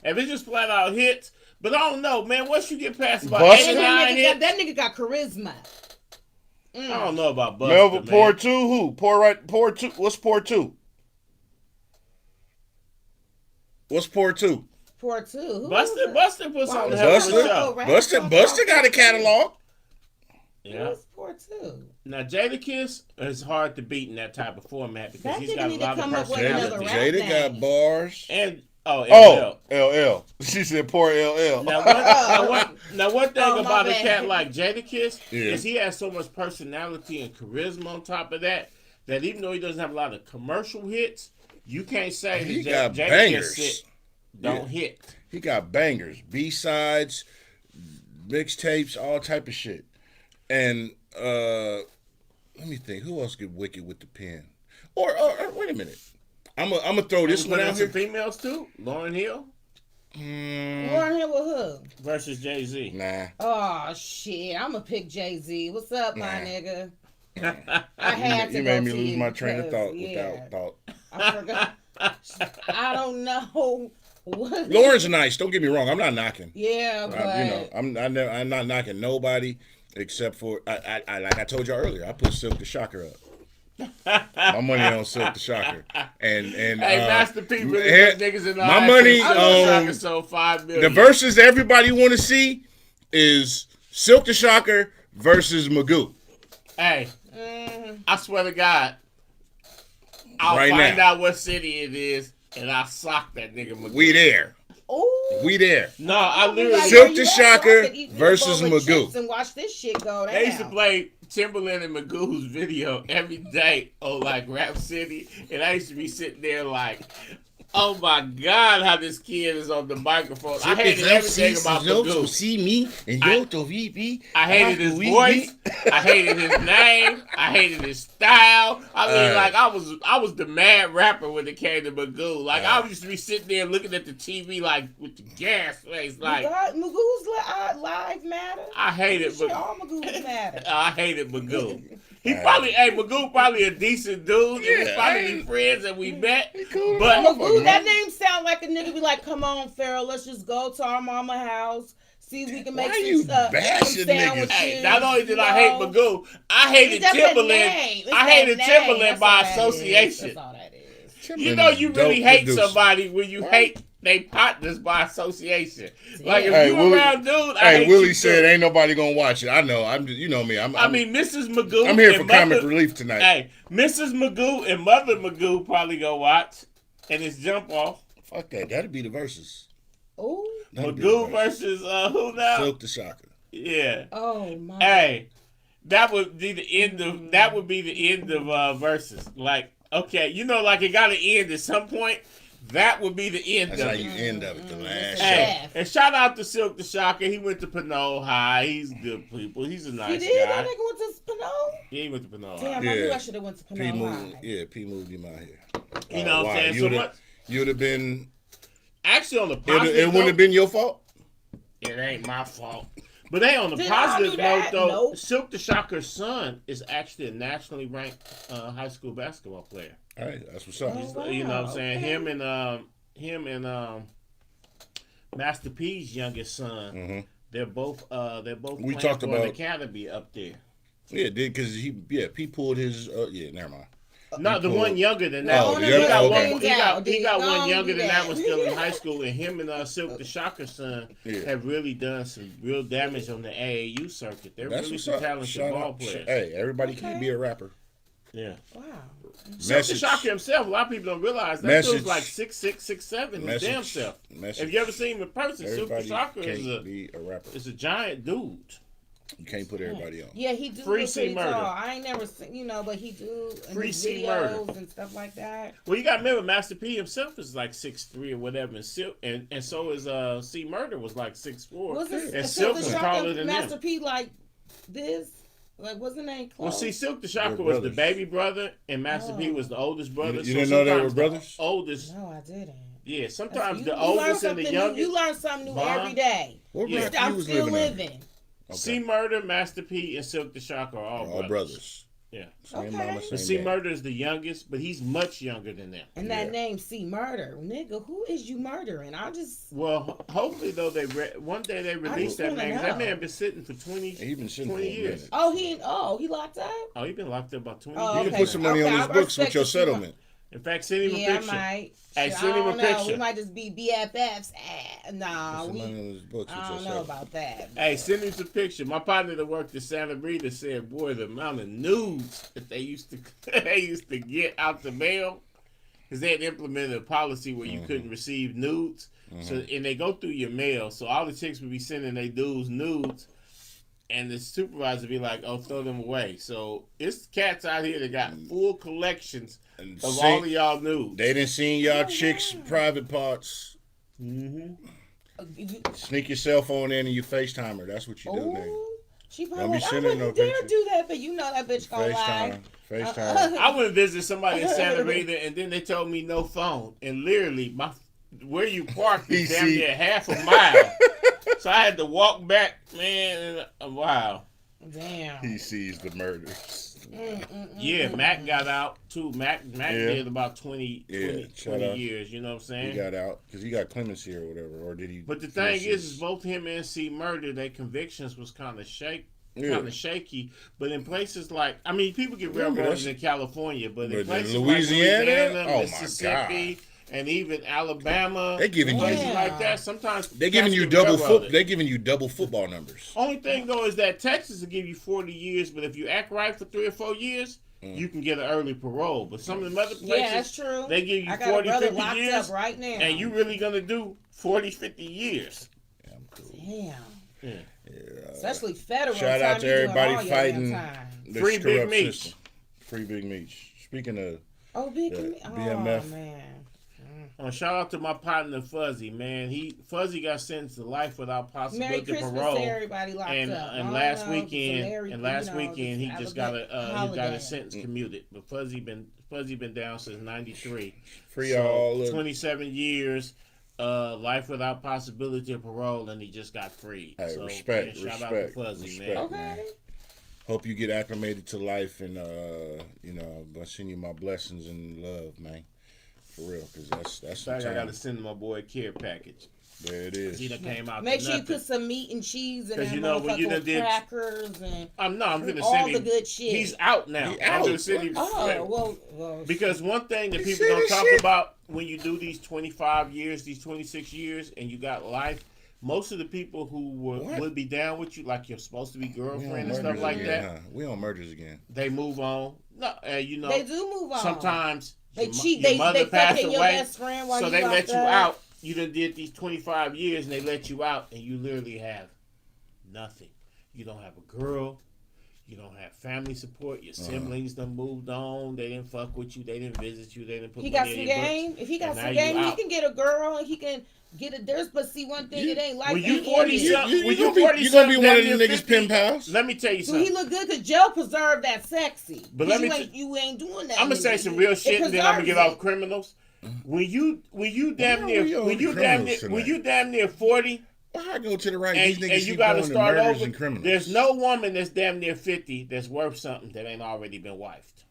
If it's just flat out hits, but I don't know, man. Once you get past about Busta? 8 or 9 hits, That nigga got charisma. I don't know about Busta, Melvin, man. pour two. Who? Pour two. What's pour two? What's pour two? Pour two. Busta puts on the hell of a show. Busta got a catalog. Yeah. What's pour two? Now Jadakiss is hard to beat in that type of format because That he's nigga got a need to lot of come up with another personality. rap. Jada got bars. And Oh, LL. She said pour LL. Now one thing about a cat like Jadakiss is he has so much personality and charisma on top of that even though he doesn't have a lot of commercial hits, you can't say He that got Jadakiss bangers. don't hit. He got bangers, B-sides, mixtapes, all type of shit. And let me think, who else get wicked with the pen? Or wait a minute. I'm gonna throw this one out some here. females too. Lauryn Hill Lauryn Hill with who? versus Jay-Z. Nah. Oh shit! I'm gonna pick Jay-Z. What's up, my nigga? I You had to made me go lose to my you train of because, thought yeah, without thought. I forgot. I don't know what. Lauren's nice. Don't get me wrong. I'm not knocking. Yeah, but I'm not knocking nobody except for I like I told y'all earlier. I put Silk the Shocker up. My money on Silk the Shocker. And Hey, Master P really here- put niggas in the my eye. money Shocker sold 5 million. the verses everybody want to see is Silk the Shocker versus Magoo. Hey, I swear to God, I'll Right find now. out what city it is, and I'll sock that nigga Magoo. We there. oh, We there. No, I literally. Silk the Shocker versus Magoo. And watch this shit go down. They used to play Timberland and Magoo's video every day on like Rap City, and I used to be sitting there like, oh my God, how this kid is on the microphone. I hated everything about Magoo. See me and I- to VP. I hated his voice. I hated his name. I hated his style. I mean, like I was the mad rapper when it came to Magoo. Like I used to be sitting there looking at the TV like with the gas face. Like Magoo's live matter. I hated Shit, Magoo. all Magoo's matter. I hated Magoo. Magoo probably a decent dude. And we probably be friends and we met. But Magoo, that name sound like a nigga be like, come on, Pharaoh, let's just go to our mama house. See if we can make Why you bashing niggas? hey, not only did I hate Magoo, I hated Timberland. I hated Timberland by association. That's all that is. You know you really Dope hate producer. somebody when you hate they partners by association. Like if Hey, you Willie- around dude, I Hey, hate Willie you said too. ain't nobody gonna watch it. I know. I'm just, you know me. I mean, Mrs. Magoo. I'm here and for comic Mother- relief tonight. Hey, Mrs. Magoo and Mother Magoo probably go watch, and it's jump off. Fuck that. That'd be the verses. Oh, That'd be the Magoo verses. versus who now? Silk the Shocker. Yeah. oh my. Hey, that would be the end of verses. Like, okay, you know, like it got to end at some point. That would be the end That's of how it. you end up at the last Hey, show. and shout out to Silk the Shocker. He went to Pinole High. He's good people. He's a You nice did? guy. That nigga went to Pinole? Yeah, he went to Pinole High. Damn, I knew Yeah. I should have went to P Pinole moved, High. yeah, P moved him out here. You know what I'm saying? So You'd have, what? you'd have been. Actually, on the It positive wouldn't have note, been your fault. it ain't my fault. But hey, on the Did I positive do note, that? though, Nope. Silk the Shocker's son is actually a nationally ranked high school basketball player. All right, that's what's up. Oh, wow. You know what I'm saying? Okay. Him and Master P's youngest son. They're both We playing talked for an about- academy up there. Yeah, did because he pulled his. Never mind. No, the pulled- one younger than that. Oh, one. the He other- got okay. one. He got one younger than that one one still in high school, and him and Silk the Shocker's son Yeah. have really done some real damage on the AAU circuit. They're That's really what's some up. talented Shout ball out. players. Hey, everybody can't be a rapper. Yeah. Wow. Silk the Message. Shocker himself, a lot of people don't realize that Message. dude's like 6'6", 6'7", his damn self. Message. Have you ever seen him in person? Silk the Everybody Shocker can't be a rapper. is a giant dude. You can't put everybody on. Yeah, he do Free look C pretty Murder. tall. I ain't never seen, but he do in Free his C videos Murder. and stuff like that. Well, you got to remember, Master P himself is like 6'3" or whatever, and Silk, and so is C Murder was like 6'4", Was this and Silk Silk the was Shocker, taller than Master him. P like this? Like, what's the name? Well, Close? see, Silk the Shocker They're was the brothers. baby brother, and Master P was the oldest brother. You didn't know they were sometimes brothers? The oldest, No, I didn't. yeah. Sometimes You the learn oldest and the something new. youngest. You learn something new Bond. every day. What Yeah. rap you I'm was still living in? living. C Murder, Master P, and Silk the Shocker are all All brothers. Yeah. Same Okay. mama, But same C. dad. Murder is the youngest, but he's much younger than them. And that name, C Murder, nigga, who is you murdering? I just Well, hopefully though one day they release just that wanna man. 'Cause that know. man been sitting for 20, He been sitting 20 for a years. minute. he locked up. Oh, he been locked up about 20 Oh, years. You can put some money Okay, on his I books with respect your the C-Murder. settlement. In fact, send him a Yeah, I picture. might. Hey, Shit, send I him a don't know. picture. We might just be BFFs. Nah, Put some we. money on his books with I your don't know settlement. about that. Hey, send him some picture. My partner that worked at Santa Rita said, "Boy, the amount of nudes that they used to get out the mail, because they had implemented a policy where you couldn't receive nudes. So and they go through your mail. So all the chicks would be sending their dudes nudes, and the supervisor be like, "Oh, throw them away." So it's cats out here that got full collections And of see, all of y'all nudes. they done seen y'all chicks' private parts. Mm-hmm. Sneak your cell phone in and you FaceTime her. That's what you do, nigga. Oh, she Don't probably be I sending wouldn't no dare picture. do that, but you know that bitch gonna lie. FaceTime. I went and visited somebody in Santa Rita, and then they told me no phone. And literally, where you parked is damn near half a mile. So I had to walk back, man. Wow. Damn. He sees the murders. Yeah, Mac got out too. Mac Yeah. did about 20 shout out. years. You know what I'm saying? He got out because he got clemency or whatever, or did he? But the thing is both him and C Murder, their convictions was kind of shaky. But in places like, I mean, people get railroaded in California, but in in places Louisiana? like Oh, my Mississippi, and even Alabama, They giving you- places like that, sometimes They giving cats you get double railroaded. They giving you double football numbers. Only thing though is that Texas will give you 40 years, but if you act right for 3 or 4 years, you can get an early parole. But some of them other places, Yeah, that's true. they give you I got 40, a brother 50 locked years, up right now. and you really gonna do 40, 50 years. Yeah, I'm cool. Damn. Yeah. Especially federal Shout time. out to you doing everybody all your fighting damn time. this Free Big corrupt Meech. system. Free Big Meech. Speaking of, Oh, big Yeah, oh BMF. man. Shout out to my partner Fuzzy, man. Fuzzy got sentenced to life without Merry possibility of Christmas parole. to everybody locked And up. and Oh, last no, weekend, Merry- he have just a got good he got holiday. his sentence commuted. But Fuzzy been down since '93. free all of 27 years, life without possibility of parole, and he just got freed. Hey, So, respect, man, shout out to respect, Fuzzy, respect. man. Okay. Hope you get acclimated to life, and I send you my blessings and love, man. For real, because that's In some fact, I got to time. send my boy a care package. There it is. He done came out. Make to sure you nothing. put some meat and cheese and 'Cause that you know, when you done motherfucker did- crackers and I'm gonna all send the him. good shit. He's out now. He I'm out. gonna send him. Oh, well. Because one thing that You people see don't this talk shit? about when you do these 25 years, these 26 years, and you got life, most of the people who What? would be down with you, like you're supposed to be We on girlfriend and stuff murders like again, that, huh? We on murders again. they move on. No, you know, They do move on. sometimes They your, cheat. your They mother passed fucking your away, best friend while so you they let locked you up. out. You done did these 25 years, and they let you out, and you literally have nothing. You don't have a girl. You don't have family support. Your siblings done moved on. They didn't fuck with you. They didn't visit you. They didn't put He money got in some your books. game. If he got And now some you game, he out. can get a girl and he can get a. There's but see one thing, it ain't like When you ain't 40 ended. something, when you gonna be 40 you gonna be something, one of damn them near niggas 50, pen pals. Let me tell you So he something. look good because Joe preserved that sexy. But let me you ain't doing that. I'm gonna say some real shit, and then I'm gonna get off criminals. When you damn are near we on when you damn near criminals when tonight? you damn near 40 Why I go to the right? and, These niggas and you keep gotta going to start murders over, and criminals. there's no woman that's damn near 50 that's worth something that ain't already been wifed.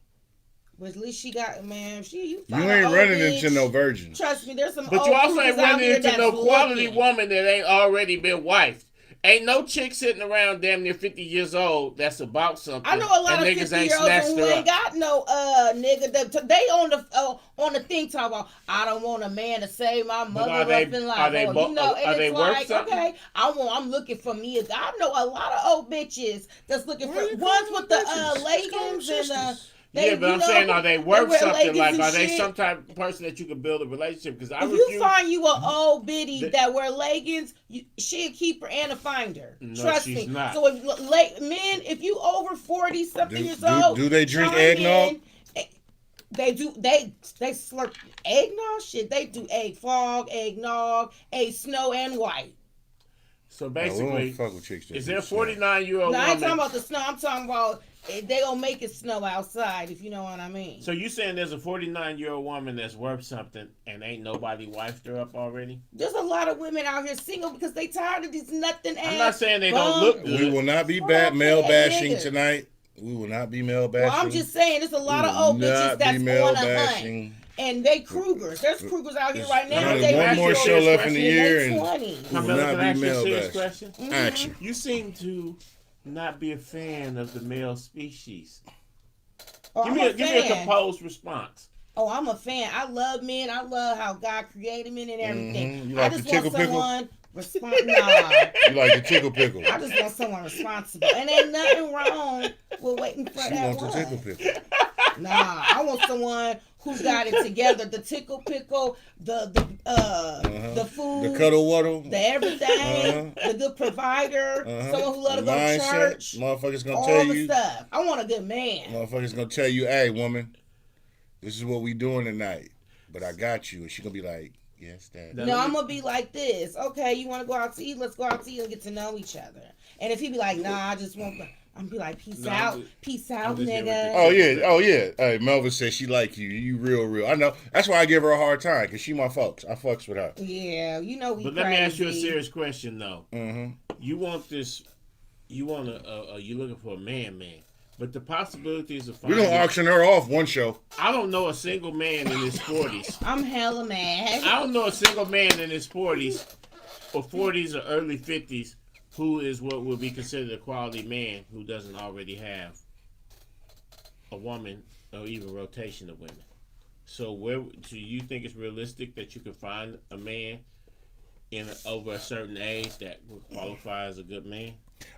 But at least she got man. You You find an ain't old running bitch. into no virgins. Trust me, there's some. But old you also cougars ain't out running here into that's no quality looking. woman that ain't already been wifed. Ain't no chick sitting around damn near 50 years old that's about something. I know a lot and of niggas 50 ain't year olds snatched who her ain't up. got no nigga. They on the thing talking about I don't want a man to save my mother are they- up in life. are they Oh, bo- you know, and are it's they worth like something? okay, I'm looking for me. I know a lot of old bitches that's looking Why for you ones calling with them the bitches? Just call them leggings and sisters. Yeah, but I'm saying, are they worth wear something? leggings Like, and are they shit. some type of person that you can build a relationship? Because I If you refuse. find you an old biddy The- that wear leggings, she'll keep her and a finder. No, Trust she's me. not. So if men, if you over 40 something years Do old, they drink chime eggnog? in. They do. They slurp eggnog. Shit, they do egg fog, eggnog, egg snow and white. So No, we basically, don't fuck with chicks that is do there a snow. 49-year-old No, I ain't talking woman? about the snow. I'm talking about they gonna make it snow outside. If you know what I mean. So you saying there's a 49-year-old woman that's worth something and ain't nobody wifed her up already? There's a lot of women out here single because they tired of these nothing ass. I'm not saying they bum- don't look good. We will not be Well, bad male okay, bashing nigga. tonight. We will not be male bashing. Well, I'm just saying, there's a lot of old bitches that's on a hunt. And they Krugers. There's Krugers out here right now. There's one more show left in the year, and Carmilla, can I ask you a serious bashing. question? Mm-hmm. Action. You seem to not be a fan of the male species. Oh, Give me a composed response. Oh, I'm a fan. I love men. I love how God created men and everything. Mm-hmm. You like I just the tickle want pickle? someone responsible. You like the tickle pickle? I just want someone responsible. And ain't nothing wrong with waiting for She that wants one. the tickle pickle. Nah, I want someone who's got it together. The tickle pickle, the food, the cuddle waddle, the everything, the good provider, someone who love to go to church. Motherfuckers gonna all tell the you. stuff. I want a good man. Motherfuckers gonna tell you, hey, woman, this is what we doing tonight. But I got you. And she gonna be like, yes, Dad. No, I'm gonna be like this. Okay, you want to go out to eat? Let's go out to eat and get to know each other. And if he be like, nah, I just want, I'm be like, peace out, nigga. Oh yeah. Hey, Melvin said she like you. You real. I know. That's why I give her a hard time, because she my folks. I fucks with her. Yeah, you know we. But let me ask you a serious question though. Mm-hmm. You want this? You want you looking for a man? But the possibilities of We're finding, gonna auction her off one show. I don't know a single man in his 40s. I'm hella mad. I don't know a single man in his 40s or 40s or early 50s who is what would be considered a quality man who doesn't already have a woman or even rotation of women. So where do you think it's realistic that you can find a man over a certain age that would qualify as a good man?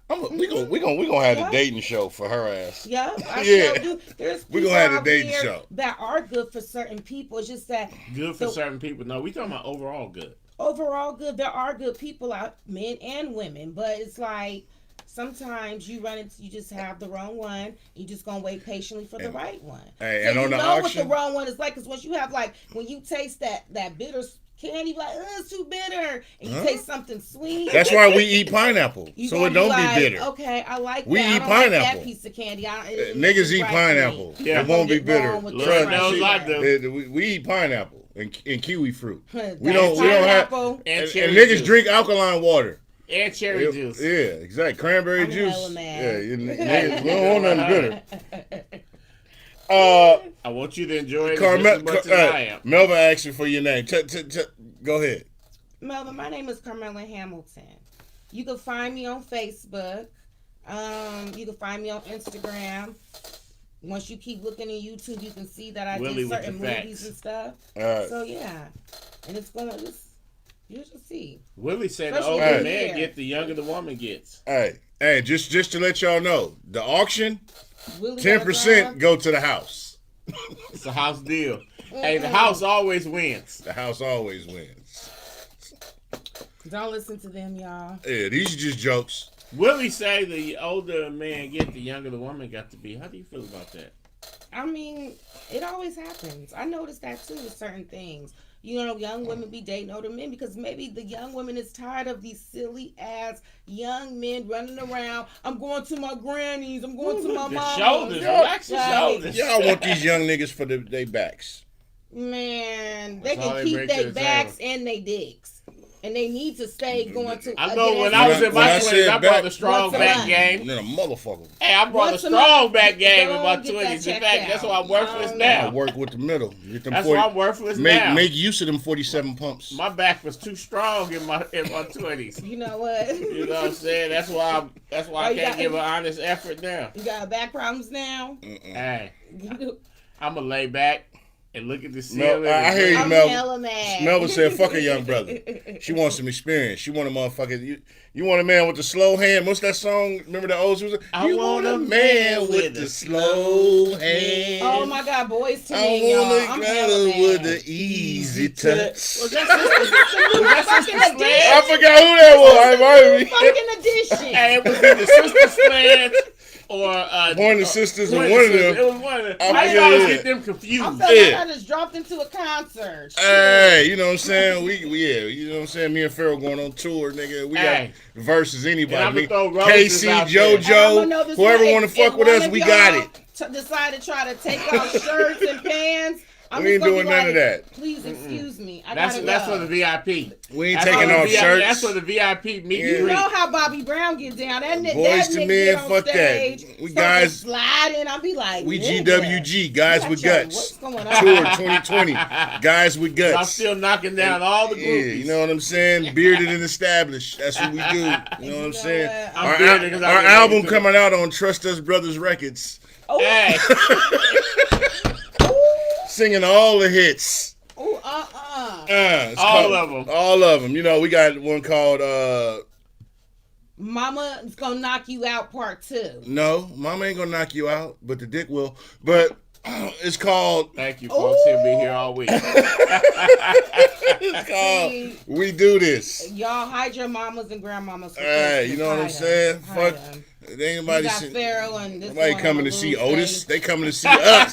We gonna have the dating show for her ass. Yeah, I Yeah. sure do. There's We people gonna have the out dating here show. that are good for certain people. It's just that Good for certain people. No, we talking about overall good. overall good. There are good people out, men and women, but it's like sometimes you just have the wrong one. You just gonna wait patiently for the right one. Hey, So and on the know auction, what the wrong one is like, because once you have like when you taste that bitter candy, like it's too bitter, and you taste something sweet. that's why we eat pineapple, You so gonna it don't like, be bitter. Okay, I like We that. eat I don't like pineapple. that piece of candy. Niggas eat pineapple. Yeah. It won't be bitter. Wrong with Lord the knows right I shit. do. We eat pineapple and kiwi fruit. That's We don't have. pineapple. And And cherry niggas juice. drink alkaline water. And cherry juice. Yeah, exactly. Cranberry I'm juice. hella mad. Yeah, niggas, we don't want nothing bitter. I want you to enjoy it just as much as I am. Melvin asked you for your name. Go ahead. Melvin, my name is Carmilla Hamilton. You can find me on Facebook. You can find me on Instagram. Once you keep looking at YouTube, you can see that I Willie did with certain the facts. movies and stuff. All right. So yeah, and it's going to you should see. Willie said the Especially older in man here. get, the younger the woman gets. Hey, just to let y'all know, the auction, Willie 10% go to the house. It's a house deal. Hey, the house always wins. The house always wins. Don't listen to them, y'all. Yeah, these are just jokes. Willie say the older a man get, the younger the woman got to be. How do you feel about that? I mean, it always happens. I noticed that too with certain things. You know, young women be dating older men because maybe the young woman is tired of these silly ass young men running around. I'm going to my granny's. I'm going to my The mom's. shoulders, relax your Right. shoulders. Y'all want these young niggas for their backs. Man, they That's all can they keep bring to their the backs table. and their dicks. And they need to stay going to. I know when get I that- was in When I my 20s, said I brought back- the strong Once a back month. game. Then a motherfucker. Hey, I brought a Once a strong month, back game in go my get that 20s. In checked fact, out. that's why I'm worthless Oh, I now. work with the middle. Get them That's 40, why I'm worthless now. make use of them 47 pumps. My back was too strong in my 20s. You know what? You know what I'm saying? That's why Oh, I you can't got- give an honest effort now. You got back problems now? Hey, You- I'm gonna lay back and look at the Mel, ceiling. I hear you, I'm Melvin. hella mad. Melvin said, "Fuck a young brother." She wants some experience. She want a motherfucker. You want a man with the slow hand. What's that song? Remember the old school? I You want want a man with the slow hand. Oh my God, boys to I me, y'all. want a I'm hella girl mad. with the easy touch. Was that Sister Fucking Sledge? I forgot who that was. I might be. Fucking edition. Hey, it was either Sister Sledge or Pointer Sisters and Pointer one of Sisters. them. It was one of them. I I forget always it. get them I confused. felt like Yeah. I just dropped into a concert. Hey, you know what I'm saying? Yeah, you know what I'm saying? Me and Farrell going on tour, nigga. We Hey. got versus anybody. And I'ma Me- throw roses KC, out there. And I'ma know JoJo, this whoever one, want to if fuck with one us, of we got y'all it. Decide to try to take off shirts and pants. We ain't doing none of that. Please excuse me. That's for the VIP. We ain't taking off shirts. That's for the VIP meet and You greet. know how Bobby Brown get down. That Boys to nigga men, get on fuck stage, that. We start guys sliding. I'll be like, we nigga, GWG, guys with guts. What's going Tour on? 2020, guys with guts. I'm still knocking down all the groupies. Yeah, you know what I'm saying? Bearded and established. That's what we do. You know what I'm saying? What? Our album coming out on Trust Us Brothers Records. Oh. Hey. Singing all the hits. Ooh, All of them. You know, we got one called Mama's Gonna Knock You Out Part 2. No, Mama ain't gonna knock you out, but the dick will. But it's called Thank you, folks. He'll be here all week. It's called We Do This. Y'all hide your mamas and grandmamas. Hey, you know what I'm saying? Fuck. There ain't nobody nobody coming to see Otis. They coming to see us.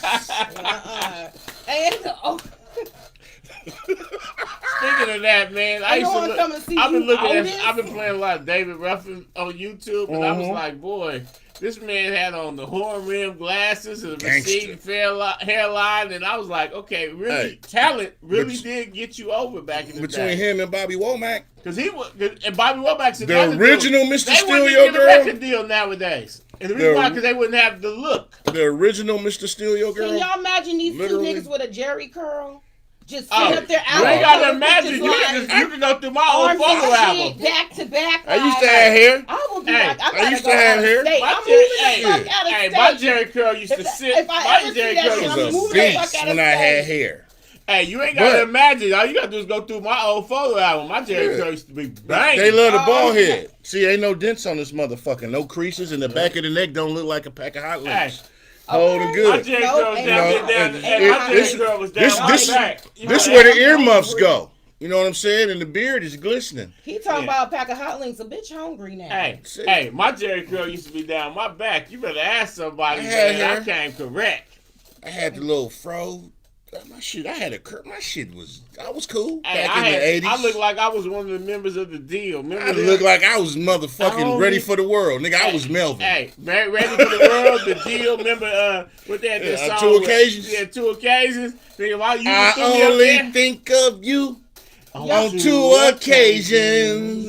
Speaking of that, man, I've been playing a lot of David Ruffin on YouTube, and I was like, boy, this man had on the horn rim glasses and a receding hairline, and I was like, okay, really, talent really did get you over back in the day. Between him and Bobby Womack. Because and Bobby Womack's the original Mr. They Steal Your wouldn't get Girl. a record deal nowadays. And the reason why, because they wouldn't have the look. The original Mr. Steal Your Girl. Can y'all imagine these two niggas with a Jerry curl? Just sitting up there out. You ain't gotta imagine. You can go through my old photo album. Back to back. I used to have hair. I used to have hair. My Jerry curl used to sit. My Jerry curl was a beast when I had hair. Hey, you ain't gotta imagine. All you gotta do is go through my old photo album. My Jerry curl used to be banging. They love the ball head. See, ain't no dents on this motherfucker. No creases, and the back of the neck don't look like a pack of hot links. Holding good. My Jerry curl was down. My Jerry curl was down my back. This is where the earmuffs go. You know what I'm saying? And the beard is glistening. He talking about a pack of hot links. A bitch hungry now. Hey, my Jerry curl used to be down my back. You better ask somebody. I came correct. I had the little fro. My shit, I was cool back in the 80s. I looked like I was one of the members of the deal. I looked like I was motherfucking ready for the world. Nigga, I was Melvin. Hey, ready for the world, the deal. Remember what they had this song? 2 occasions. Yeah, 2 occasions. I only think of you on 2 occasions.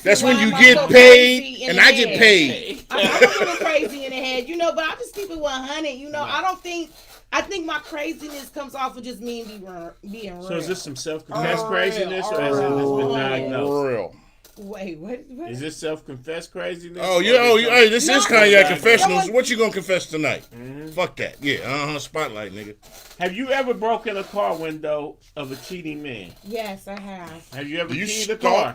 That's when you get paid and I get paid. I'm a little crazy in the head, but I just keep it 100. I think my craziness comes off of just me being real. So is this some self-confessed craziness, or has it just been diagnosed? Real. Wait, what? Is this self-confessed craziness? Hey, this is Cognac Confessionals. What you gonna confess tonight? Mm-hmm. Fuck that. Yeah, spotlight, nigga. Have you ever broken a car window of a cheating man? Yes, I have. Have you ever keyed a car?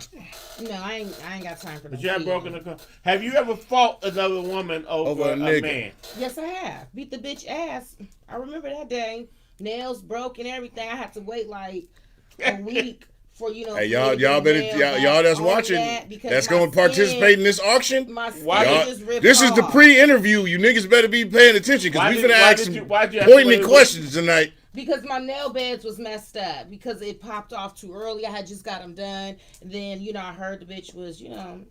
No, I ain't got time for that. But you have broken a car. Have you ever fought another woman over a man? Yes, I have. Beat the bitch ass. I remember that day. Nails broke and everything. I had to wait like a week. Hey, y'all that's watching, that's going to participate in this auction. This is the off. Pre-interview. You niggas better be paying attention because we're going to ask some poignant questions tonight. Because my nail beds was messed up because it popped off too early. I had just got them done. And then, I heard the bitch was,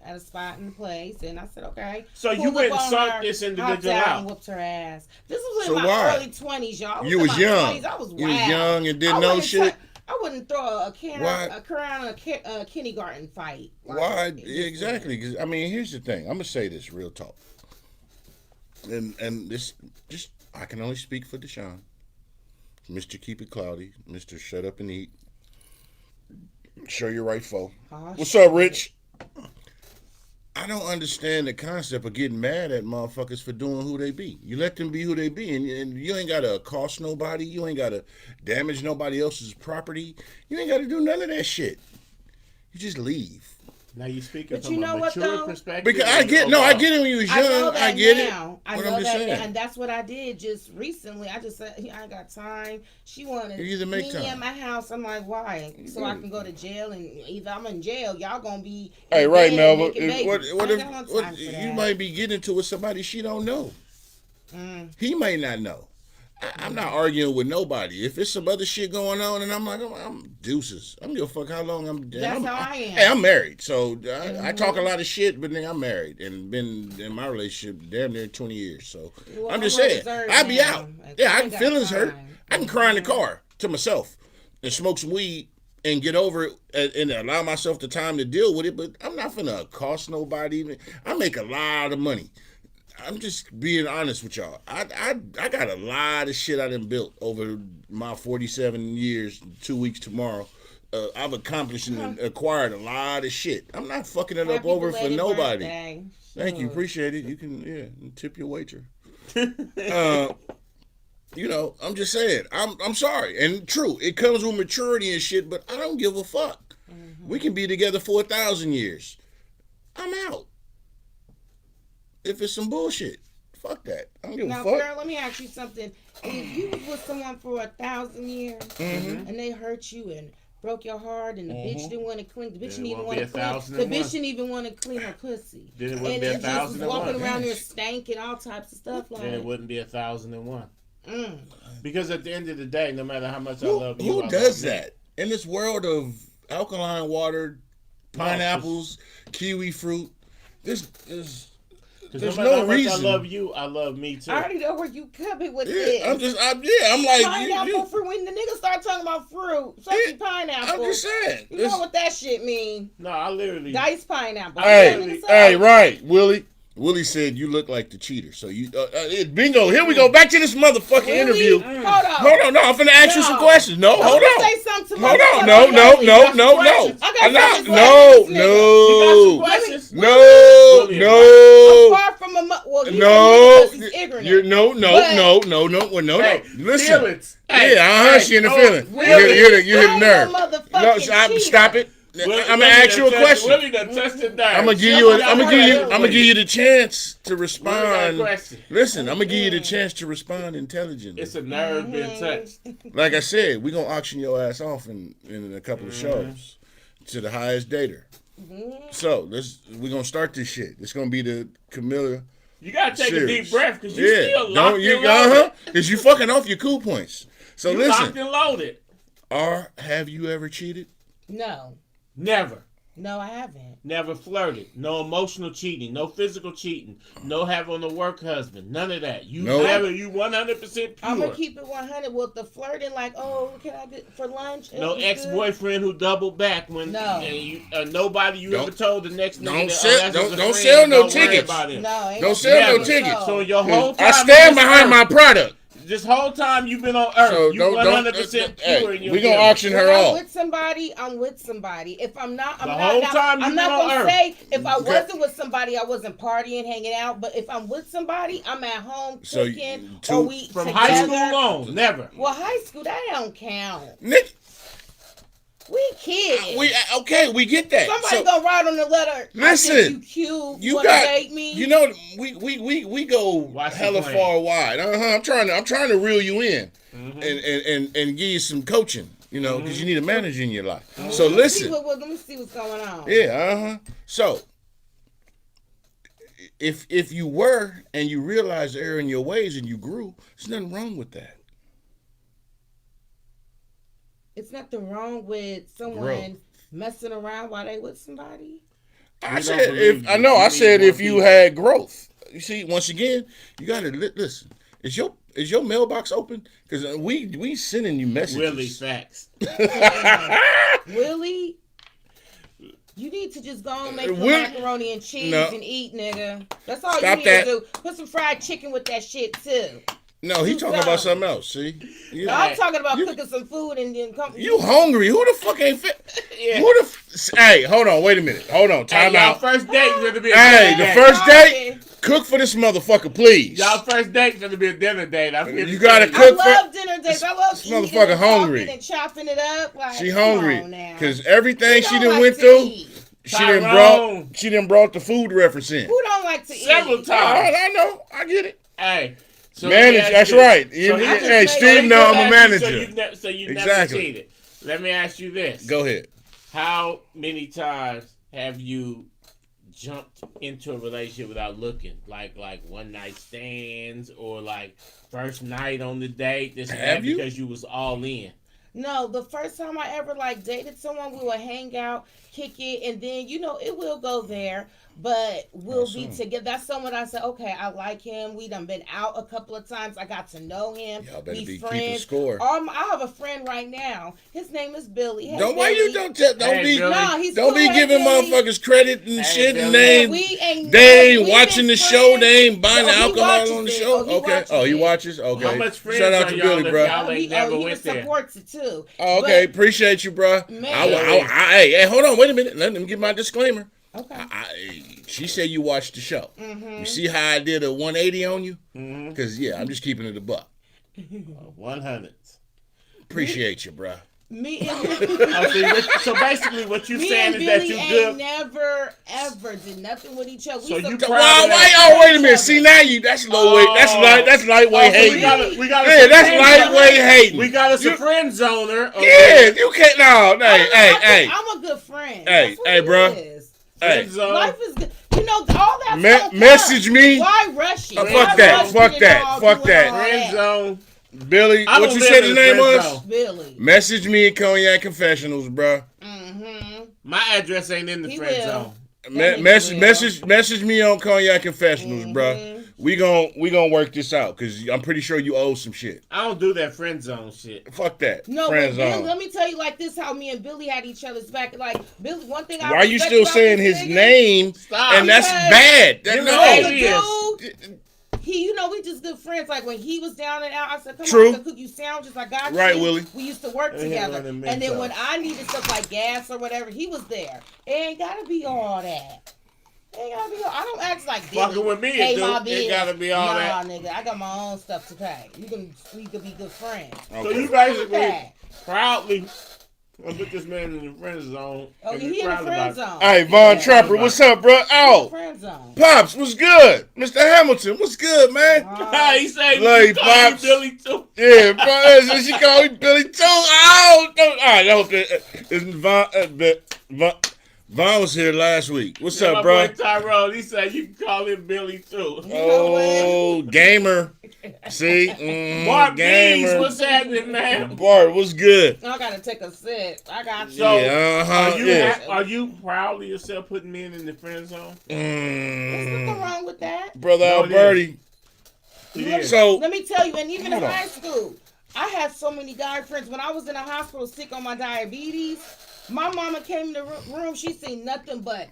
at a spot in the place. And I said, okay. So you went and sought this individual out. And whooped her ass. This was in my early 20s, y'all. You was young. 20s. I was wild. You was young and didn't know shit. I wouldn't throw a kindergarten fight. Why? Exactly. Because here's the thing. I'm gonna say this real talk, and this just I can only speak for Deshaun, Mr. Keep It Cloudy, Mr. Shut Up and Eat. Show your right foe. What's up, Rich? I don't understand the concept of getting mad at motherfuckers for doing who they be. You let them be who they be, and you ain't got to accost nobody. You ain't got to damage nobody else's property. You ain't got to do none of that shit. You just leave. Now you speaking from a mature perspective. Because I get it when you was young. I get it. I know that, and that's what I did just recently. I just said I ain't got time. She wanted me at my house. I'm like, why? So I can go to jail, and either I'm in jail, y'all gonna be. Hey, right, Melva. What if you might be getting into with somebody she don't know? He might not know. I'm not arguing with nobody. If it's some other shit going on, and I'm like, I'm deuces. I'm gonna fuck how long I'm. That's how I am. Hey, I'm married, so I talk a lot of shit, but then I'm married and been in my relationship damn near 20 years. So I'm just saying, I be out. Yeah, I can feelings hurt. I can cry in the car. to myself and smoke some weed and get over it and allow myself the time to deal with it. But I'm not finna accost nobody. I make a lot of money. I'm just being honest with y'all. I got a lot of shit I done built over my 47 years, 2 weeks tomorrow. I've accomplished and acquired a lot of shit. I'm not fucking it up over for nobody. Birthday. Thank you, appreciate it. You can tip your waiter. You know, I'm just saying. I'm sorry, and true, it comes with maturity and shit. But I don't give a fuck. We can be together for 1,000 years. I'm out. If it's some bullshit, fuck that. I don't give a fuck. Now, girl, let me ask you something. If you was with someone for 1,000 years and they hurt you and broke your heart and the bitch didn't want to clean, the bitch didn't even want to clean, the bitch didn't even want to clean her pussy, then it and wouldn't be it just was walking 1,001. around there stanking all types of stuff like. Then it wouldn't be 1,001. Because at the end of the day, no matter how much I love you, Who does that in this world of alkaline water, pineapples, kiwi fruit? There's no matter no how much reason. I love you, I love me too. I already know where you coming with Yeah, this. I'm like, Pineapple fruit. When the niggas start talking about fruit, especially pineapple. I'm just saying. You know what that shit mean? No, I literally. Diced pineapple. Hey, right, Willie. Willie said you look like the cheater. So you, bingo. Here we go. Back to this motherfucking interview. Hold Hold on. No, I'm finna ask you some questions. No, hold on. Say something to Hold me. on. No. I got some questions. No. I'm far from a well, he's because he's ignorant. No. Hey, Listen. feelings. She in the feeling. You hit the nerve. Stop it. I'm gonna ask you a question. I'm gonna give you the chance to respond. Listen, I'm gonna give you the chance to respond intelligently. It's a nerve being touched. Like I said, we're gonna auction your ass off in a couple of shows to the highest dater. So we're gonna start this shit. It's gonna be the Carmelia. You gotta take series. a deep breath because you still locked and loaded. Because you fucking off your cool points. So you listen. locked and loaded. Have you ever cheated? No. Never. No, I haven't. Never flirted. No emotional cheating. No physical cheating. No having a work husband. None of that. You 100% pure. I'm gonna keep it 100 with the flirting. Like, oh, can I get for lunch? No ex-boyfriend who doubled back when nobody you ever told the next nigga. Don't sell no tickets. No, don't sell no tickets. So your whole time I stand behind my product. This whole time you've been on Earth, So you 100% pure in your we're gonna feelings. auction her I'm off. with somebody. I'm with somebody. If I'm not, I'm The not. whole time I'm you not been on gonna Earth. say if I wasn't with somebody, I wasn't partying, hanging out. But if I'm with somebody, I'm at home cooking, or we from together. high school on, never. Well, high school that don't count. Nick, We kids. we get that. Somebody gonna write on the letter. Listen, I think you cute. You wanna got, date me? you know, we go hella far wide. I'm trying to reel you in, and give you some coaching. You know, because you need a manager in your life. So listen. Let me see what's going on. Yeah. So if you were and you realized the error in your ways and you grew, there's nothing wrong with that. It's nothing wrong with someone messing around while they with somebody. I said if you had growth. You see, once again, you gotta listen. Is your mailbox open? Because we sending you messages. Willie, facts. Willie, you need to just go and make some macaroni and cheese and eat, nigga. That's all you need to do. Put some fried chicken with that shit too. No, he talking about something else. See, I'm talking about cooking some food and then come. You hungry? Who the fuck ain't fit? Hey, hold on, wait a minute. Hold on, time out. First date gonna be. The first date. Cook for this motherfucker, please. Y'all first date's gonna be a dinner date. You gotta cook. I love dinner dates. I love eating motherfucker hungry and chopping it up. Like, she hungry because everything she done went through. She done brought the food reference in. Who don't like to eat? Several times. I know. I get it. Hey. So manage. That's right. Hey, Steve, no, I'm a manager. So you never cheated. Let me ask you this. Go ahead. How many times have you jumped into a relationship without looking? Like one night stands or like first night on the date? Because you was all in. No, the first time I ever dated someone, we would hang out, kick it, and then it will go there. but we'll be Awesome. together. That's someone I said, okay, I like him. We done been out a couple of times. I got to know him. Y'all better We be keeping friends. score. I have a friend right now. His name is Billy. Hey, Don't why Billy. you don't tell, don't Hey, be Billy. No, he's don't cool. be Hey, giving Billy. motherfuckers credit and Hey, shit, Billy. and Yeah, they we ain't we've watching been the show. friends. They ain't buying the He alcohol watches on the it. show. He Okay. watches Oh, he it. watches. Okay. How much friends Shout out are to y'all Billy, if bro. y'all ain't never he went there? supports it too. Oh, okay, But, appreciate you, bro. man. Hey, hold on, wait a minute. Let me give my disclaimer. Okay. She said you watched the show. Mm-hmm. You see how I did a 180 on you? Mm-hmm. Because I'm just keeping it a buck. 100. Appreciate you, bro. Me and So basically, what you me saying and is that Billy you ain't good. never ever did nothing with each other. So you support proud of Why? each Oh, wait a minute. other. See now that's low weight. That's lightweight so hating. we got Yeah, that's lightweight hating. We got us a friend zoner. Yeah, you can't. No, hey. I'm a good friend. Hey, That's what hey, it bro. is. Hey, Friend zone. Life is good. You know, all that message me. Why rush it? Fuck Why that. rush Fuck it that. all, Fuck doing that. all Friend zone. Billy, I what don't you live said in his the name friend was? zone. Billy. Message me at Cognac Confessionals, bro. Mm-hmm. My address ain't in the He friend will. zone. Message me on Cognac Confessionals, bro. Mhm. We gon' work this out because I'm pretty sure you owe some shit. I don't do that friend zone shit. Fuck that. No, Friend but Billy, zone. let me tell you like this: how me and Billy had each other's back. Like Billy, one thing I Why you respect still about saying this his nigga, name? Stop. And that's Because bad. Give No. it the alias. dude, we just good friends. Like when he was down and out, I said, "Come True. on, I can cook you sandwiches. I got Right, you." Willie. We used to work And he together. running And then Mentos. when I needed stuff like gas or whatever, he was there. It ain't gotta be all that. It ain't gotta be all. I don't act like Billy. Fucking with me, Pay it my do. bills. It gotta be all that. Nah, nigga, I got my own stuff to pay. We could be good friends. So Okay. you What's wrong with basically that? proudly gonna put this man in the friend zone. Oh, and he you in the proud friend about it. zone. Hey, Von Yeah. Trapper, what's up, bro? He in the Oh, friend zone. Pops, what's good? Mr. Hamilton, what's good, man? He said Love you you, call me Pops. Billy too. Yeah, bro, she called me Billy too. Oh, all right, I hope that Von was here last week. What's Yeah, up, my bro? boy Tyrone, he said you can call him Billy too. Oh, gamer. See? Mark gamer. Bees, what's happening, man? Bart, what's good? I gotta take a sip. I got you. So, Yeah, yeah. Are you proud of yourself putting men in the friend zone? There's nothing wrong with that. Brother No, it Alberti. Yeah. So, Let me tell you, and even in Hold on. high school, I had so many guy friends. When I was in the hospital sick on my diabetes, my mama came in the room. She seen nothing but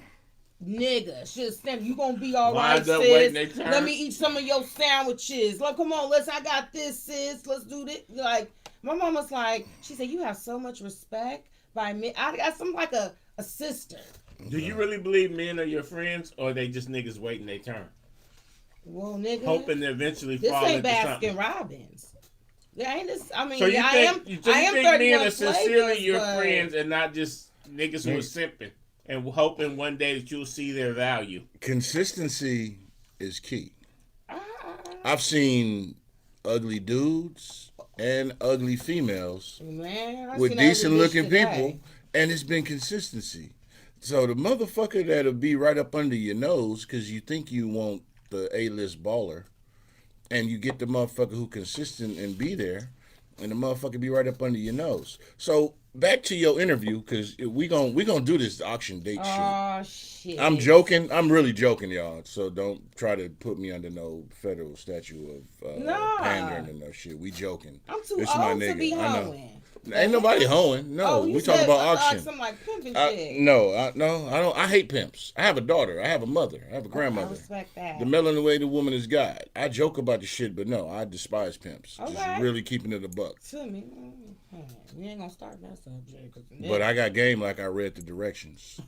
nigga. She was saying, "You gonna be all right, Wind up waiting sis. their turn. Let me eat some of your sandwiches. Look, come on, I got this, sis. Let's do this." Like my mama's like, she said, "You have so much respect by me. I got some like a sister." Do you really believe men are your friends, or are they just niggas waiting their turn, Well, nigga, hoping to eventually this fall ain't into something? Baskin Robbins. Yeah, ain't this? I mean, So you I think, am. so I you am think 31 men are sincerely flavors, your but- friends and not just niggas who are simping and hoping one day that you'll see their value? consistency is key. Ah. I've seen ugly dudes and ugly females Man, I with seen that decent bitch looking today. people, and it's been consistency. So the motherfucker that'll be right up under your nose because you think you want the A-list baller, and you get the motherfucker who consistent and be there, and the motherfucker be right up under your nose. So back to your interview, because we gonna do this auction date shit. Oh shit! I'm joking. I'm really joking, y'all. So don't try to put me under no federal statute of Nah. pandering and no shit. We joking. I'm too This is my old to nigga. be I know. hoeing. Ain't nobody hoeing. No, Oh, you we talking said, about I thought auction. Something like pimping I shit. don't. I hate pimps. I have a daughter. I have a mother. I have a I grandmother. respect that. The melanated woman is God. I joke about the shit, but no, I despise pimps. Just Okay. really keeping it a buck. To me, we ain't gonna start that subject. 'Cause But I got game like I read the directions.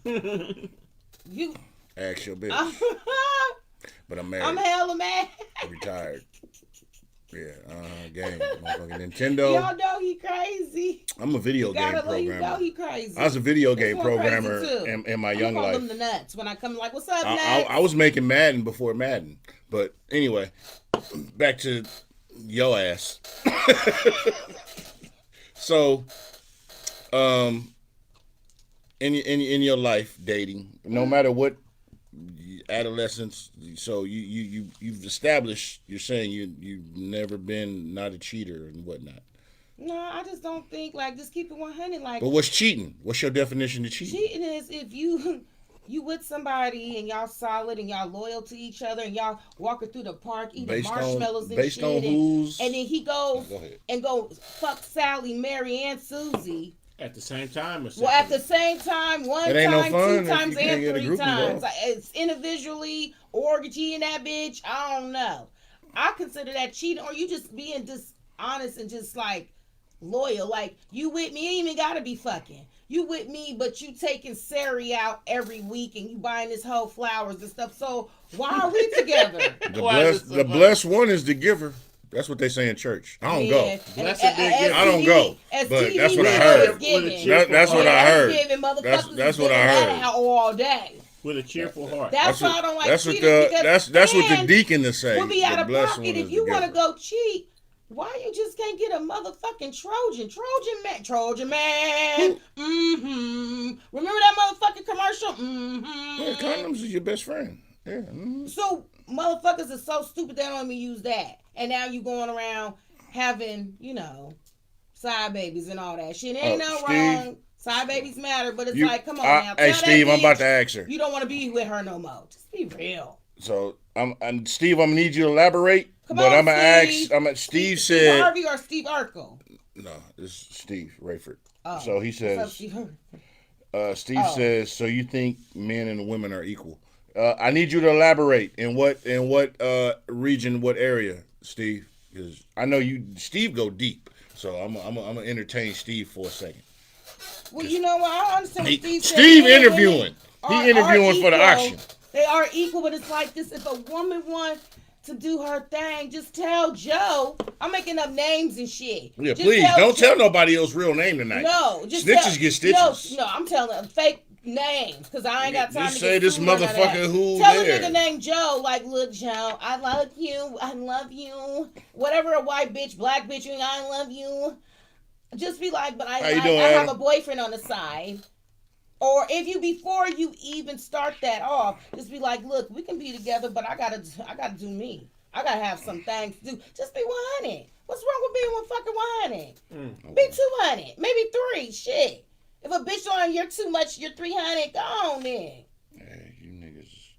you, Ask your bitch. But I'm married. I'm hella mad. Retired. Yeah, game. Motherfucking Nintendo. Y'all know he crazy. I'm a video You game gotta let you know programmer. he crazy. I was a video This game one crazy programmer too. in my I'm young gonna call life. them the nuts when I come. Like, what's up, I nuts? was making Madden before Madden. But anyway, back to yo ass. So, in your life, dating, no matter what adolescence, so you've established. You're saying you've never been not a cheater and whatnot. No, I just don't think just keep it 100. Like, But what's cheating? What's your definition of cheating? cheating is if you you with somebody and y'all solid and y'all loyal to each other and y'all walking through the park eating marshmallows and based shit. on who's... And then he goes Go ahead. and go fuck Sally, Mary, and Susie. At the same time, or well, at the same time, one it ain't time, no fun 2 times, and 3 times. Though. It's individually, orgy in that bitch. I don't know. I consider that cheating, or you just being dishonest and just like loyal. Like, you with me, you ain't even gotta be fucking. You with me, but you taking Sari out every week and you buying this whole flowers and stuff. So why are we together? The blessed one is the giver. That's what they say in church. I don't go. I don't go. But that's what I heard. That's what I heard. That's what I heard. All day. With a cheerful heart. That's why I don't like cheating. That's what the deacon is saying. We'll be out of pocket. If you want to go cheat, why you just can't get a motherfucking Trojan man? Mm-hmm. Remember that motherfucking commercial? Mm-hmm. Yeah, condoms is your best friend. Yeah. Mm-hmm. So motherfuckers are so stupid they don't even use that. And now you going around having, side babies and all that shit. Ain't no wrong. Side babies matter, but it's like, come on now. Hey, Steve, I'm about to ask her. You don't want to be with her no more. Just be real. So, Steve, I'm going to need you to elaborate. I'm going to ask. Steve said. Steve Harvey or Steve Urkel? No, it's Steve Rayford. Oh, so he says. Steve says, so you think men and women are equal? I need you to elaborate. In what region, what area, Steve? Because I know Steve go deep. So I'm gonna entertain Steve for a second. Well, you know what? I don't understand what Steve said. Steve interviewing. He interviewing for the auction. They are equal, but it's like this. If a woman wants to do her thing, just tell Joe. I'm making up names and shit. Yeah, please don't tell nobody else's real name tonight. No, just snitches get stitches. No, I'm telling them fake names because I ain't got time just to say this motherfucker who tell there. a nigga named Joe, like, look, Joe, I love you. Whatever a white bitch, black bitch, I love you. Just be like, but I have a boyfriend on the side. Or before you even start that off, just be like, look, we can be together, but I gotta do me. I gotta have some things to do. Just be 100. What's wrong with being fucking 100? Be 200, maybe 3. Shit. If a bitch on you're too much, you're 300. Go on then. Hey, you niggas.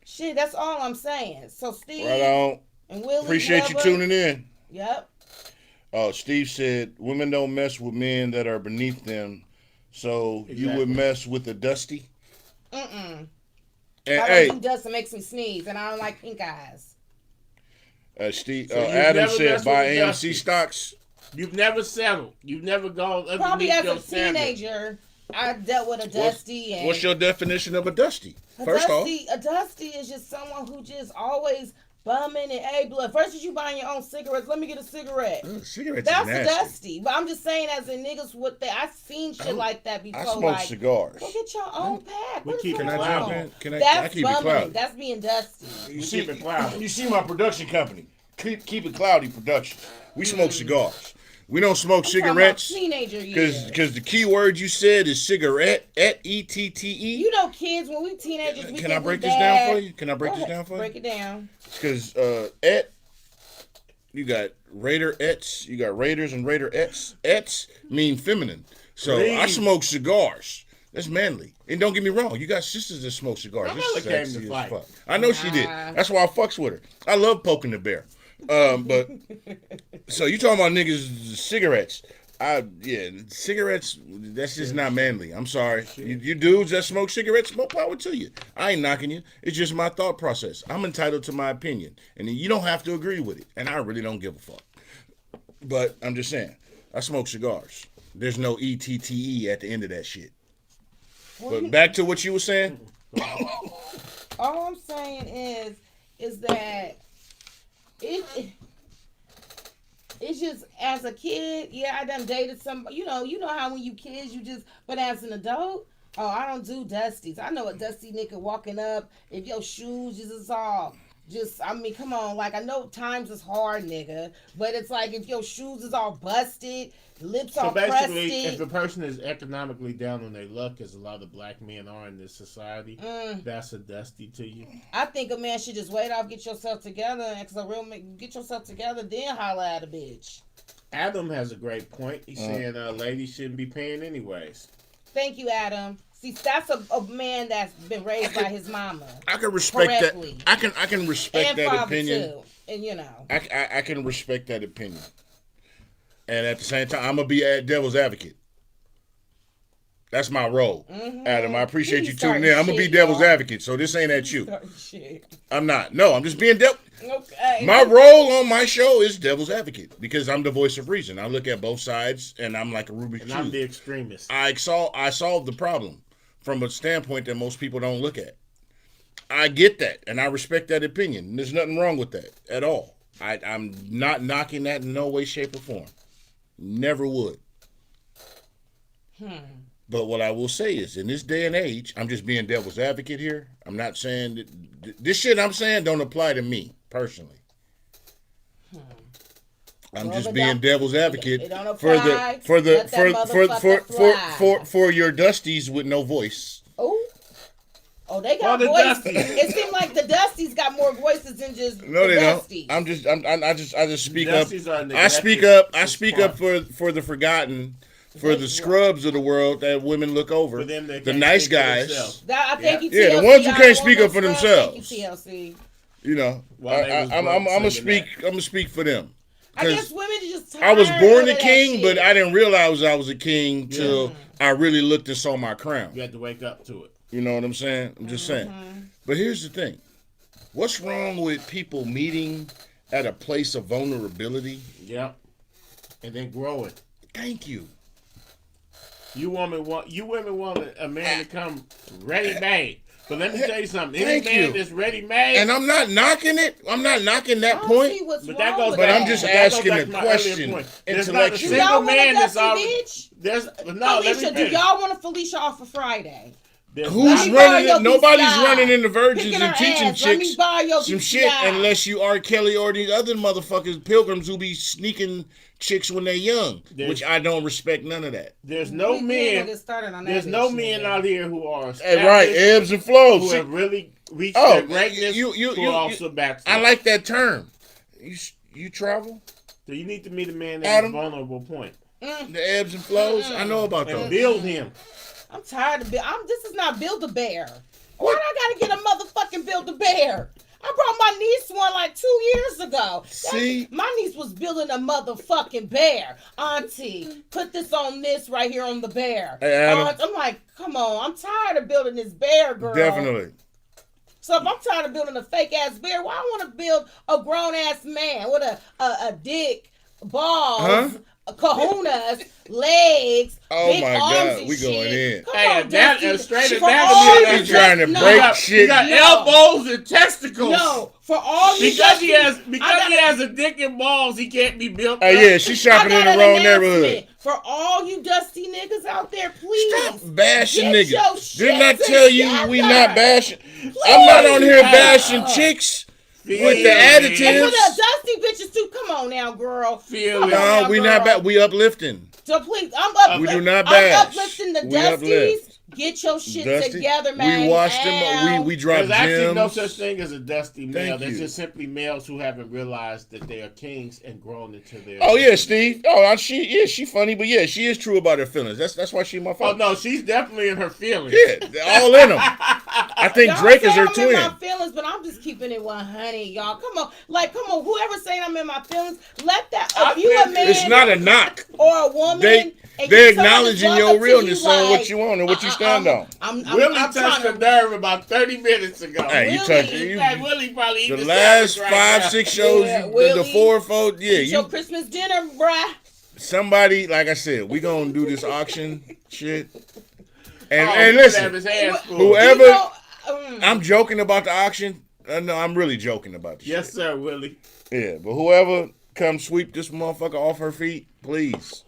Shit, that's all I'm saying. So Steve, right on. And Willie, appreciate you tuning in. Yep. Steve said women don't mess with men that are beneath them. So exactly. You would mess with a Dusty? And, I don't do dust. It makes me sneeze, and I don't like pink eyes. Steve, so Adam said buy AMC stocks. You've never settled. You've never gone underneath probably as your a teenager. I dealt with a Dusty. What's your definition of a Dusty? A Dusty is just someone who just always bumming and blood. First, is you buying your own cigarettes? Let me get a cigarette. Cigarettes. That's a Dusty. But I'm just saying, as in niggas, I've seen shit like that before. I smoke cigars. Go get your own pack. Can I jump in? That's keep it cloudy. That's being Dusty. You see my production company. Keep it cloudy production. We smoke cigars. We don't smoke cigarettes. Teenager years. Because the key word you said is cigarette. ETTE. You know, kids, when we teenagers, we Can I break this down for you? Break it down. Because you got Raider-ettes. You got Raiders and Raider-ettes. Ettes mean feminine. So I smoke cigars. That's manly. And don't get me wrong, you got sisters that smoke cigars. Carmilla came to fight. I know she did. That's why I fucks with her. I love poking the bear. But so you talking about niggas cigarettes? Cigarettes. That's just not manly. I'm sorry. You dudes that smoke cigarettes, more power to you. I ain't knocking you. It's just my thought process. I'm entitled to my opinion, and you don't have to agree with it. And I really don't give a fuck. But I'm just saying, I smoke cigars. There's no ETTE at the end of that shit. But back to what you were saying. All I'm saying is that it's just, as a kid, I done dated somebody. You know how when you kids, but as an adult, I don't do Dusties. I know a Dusty nigga walking up, if your shoes is all come on, like, I know times is hard, nigga, but it's like, if your shoes is all busted, lips all crusted. So basically, if a person is economically down on their luck, as a lot of black men are in this society, that's a Dusty to you? I think a man should just wait off, get yourself together, get yourself together, then holla at a bitch. Adam has a great point. He's saying ladies shouldn't be paying anyways. Thank you, Adam. See, that's a man that's been raised by his mama. I can respect correctly. that. I can respect And that father opinion. too. And you know. I can respect that opinion. And at the same time, I'm gonna be a devil's advocate. That's my role. Adam, I appreciate you tuning in. I'm gonna be devil's advocate, so this ain't at you. I'm not. No, I'm just being devil. Okay. My role on my show is devil's advocate because I'm the voice of reason. I look at both sides, and I'm like a Rubik's Cube. And I'm the extremist. I solved the problem from a standpoint that most people don't look at. I get that, and I respect that opinion. There's nothing wrong with that at all. I'm not knocking that in no way, shape, or form. Never would. But what I will say is, in this day and age, I'm just being devil's advocate here. I'm not saying that this shit I'm saying don't apply to me personally. I'm just being devil's advocate for your Dusties with no voice. Oh, they got voices. It seems like the Dusties got more voices than just no, they Dusties. don't. I just speak up. I speak up for the forgotten. For the scrubs of the world that women look over, the nice guys. Thank you, the ones who can't speak up for themselves. Thank you, TLC. You know, I'm gonna speak for them. I guess women are just tired. I was born a king, but I didn't realize I was a king till I really looked and saw my crown. You had to wake up to it. You know what I'm saying? I'm just saying. But here's the thing: what's wrong with people meeting at a place of vulnerability? Yep. And then growing. Thank you. You women want a man to come ready made. But let me tell you something. Any man that's ready made. And I'm not knocking it. I'm not knocking that point. But I'm just asking a question. There's not a single man that's already. Felicia, do y'all want a Felicia off of Friday? Who's running it? Nobody's running into virgins and teaching chicks some shit unless you R. Kelly or these other motherfuckers, pilgrims who be sneaking chicks when they're young, which I don't respect none of that. There's no men. There's no men out here who are right, ebbs and flows. Who have really reached their greatness. You also backslide. I like that term. You travel. So you need to meet a man at a vulnerable point. The ebbs and flows. I know about those. And build him. I'm tired of this is not Build-A-Bear. Why do I gotta get a motherfucking Build-A-Bear? I brought my niece one like 2 years ago. See? My niece was building a motherfucking bear. Auntie, put this on this right here on the bear. Hey, Adam. I'm like, come on. I'm tired of building this bear, girl. Definitely. So if I'm tired of building a fake-ass bear, why I want to build a grown-ass man with a dick, balls, kahunas, legs, big arms and we shit. Going in. Hey, that is straight She trying to break shit. You got elbows and testicles. No, for all you because he has a dick and balls, he can't be built. Hey, yeah, she's shopping in the wrong neighborhood. For all you dusty niggas out there, please stop bashing get niggas. Didn't I tell you we not bashing? Please. I'm not on here bashing chicks. With the additives. And for the dusty bitches too. Come on now, girl. No, we not bad. We uplifting. So please, I'm we do not bash. I'm uplifting the dusties. Get your shit together, man. We washed them. We dropped There's gems. actually no such thing as a dusty male. There's just simply males who haven't realized that they are kings and grown into their. Oh yeah, Steve. Oh, she funny, but yeah, she is true about her feelings. That's why she my fault. Oh no, she's definitely in her feelings. Yeah, all in them. I think y'all Drake is her twin. I'm in my feelings, but I'm just keeping it 100, y'all. Come on, whoever saying I'm in my feelings, let that. If you a man, it's not a knock. Or a woman. They're acknowledging your realness on what you want and what you stand on. Willie touched the nerve about 30 minutes ago. Hey, you touched it. Willie probably the last 5-6 shows, the 4 or 4, yeah. Your Christmas dinner, bruh. Somebody, like I said, we gonna do this auction shit. And listen, whoever, I'm joking about the auction. No, I'm really joking about the shit. Yes, sir, Willie. Yeah, but whoever come sweep this motherfucker off her feet, please.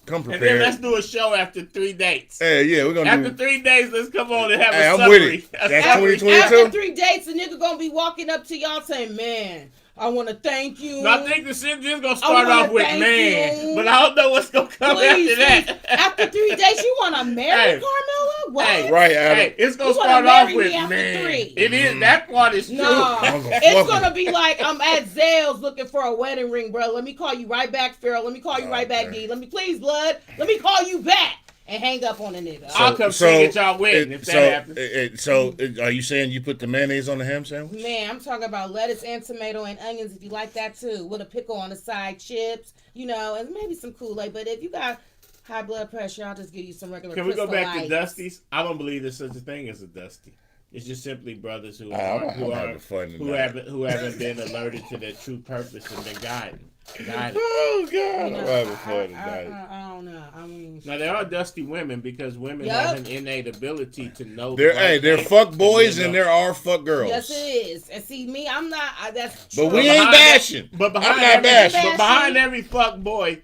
Come prepared. And then let's do a show after 3 dates. Hey, yeah, we're gonna after 3 days, let's come on and have a I'm summary. with it. That's 2022. After 3 dates, the nigga gonna be walking up to y'all saying, "Man, I want to thank you." No, I think the shit is gonna start off with "man," but I don't know what's gonna come after that. After 3 days, you want to marry Carmilla? What? Hey, right, Adam. Hey, it's gonna start off with "man." It is that part is true. No, it's gonna be like I'm at Zales looking for a wedding ring, bro. Let me call you right back, Farrell. Let me call you right back, D. Let me please, blood. Let me call you back. and hang up on a nigga. I'll come sing at y'all wedding if that happens. So, are you saying you put the mayonnaise on the ham sandwich? Man, I'm talking about lettuce and tomato and onions if you like that too, with a pickle on the side, chips, and maybe some Kool-Aid. But if you got high blood pressure, I'll just give you some regular. Can we go back to Lights. Dusties? I don't believe there's such a thing as a Dusty. It's just simply brothers who I'm having haven't fun tonight. been alerted to their true purpose and been guided. Oh God, I'm having fun tonight. I don't know. I mean, Now there are dusty women because women have an innate ability to know. They're fuck boys and there are fuck girls. Yes, it is. And see, me, I'm not. That's true. But we ain't bashing. But behind every fuck boy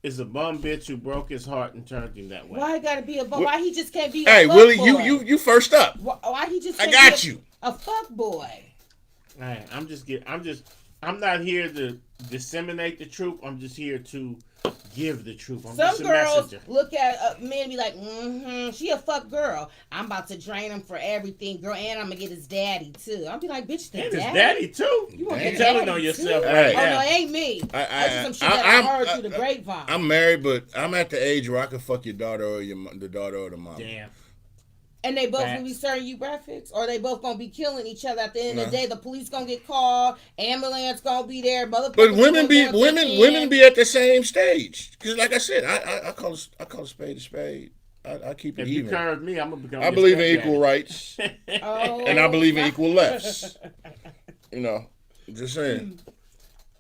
is a bum bitch who broke his heart and turned him that way. Why he gotta be a bum? Why he just can't be? Hey, a Willie, boy? you first up. Why he just? I Can't got be you. A fuck boy. Hey, I'm not here to disseminate the truth. I'm just here to give the truth. I'm Some just a girls messenger. look at men and be like, she a fuck girl. I'm about to drain him for everything, girl, and I'm gonna get his daddy too. I'll be like, bitch, And his daddy too. You want You're his telling daddy on too? yourself Hey. right Oh now. no, it ain't me. That's just some shit that I heard through the grapevine. I'm married, but I'm at the age where I can fuck your daughter or the daughter or the mom. Damn. And they both will be serving you breakfast, or they both gonna be killing each other. At the end of the day, the police gonna get called, ambulance gonna be there, motherfuckers. But women be at the same stage. Because like I said, I call a spade a spade. I keep it If even. you curve me, I'm gonna become. I believe in equal rights, Oh, and I believe in equal lefts. Just saying.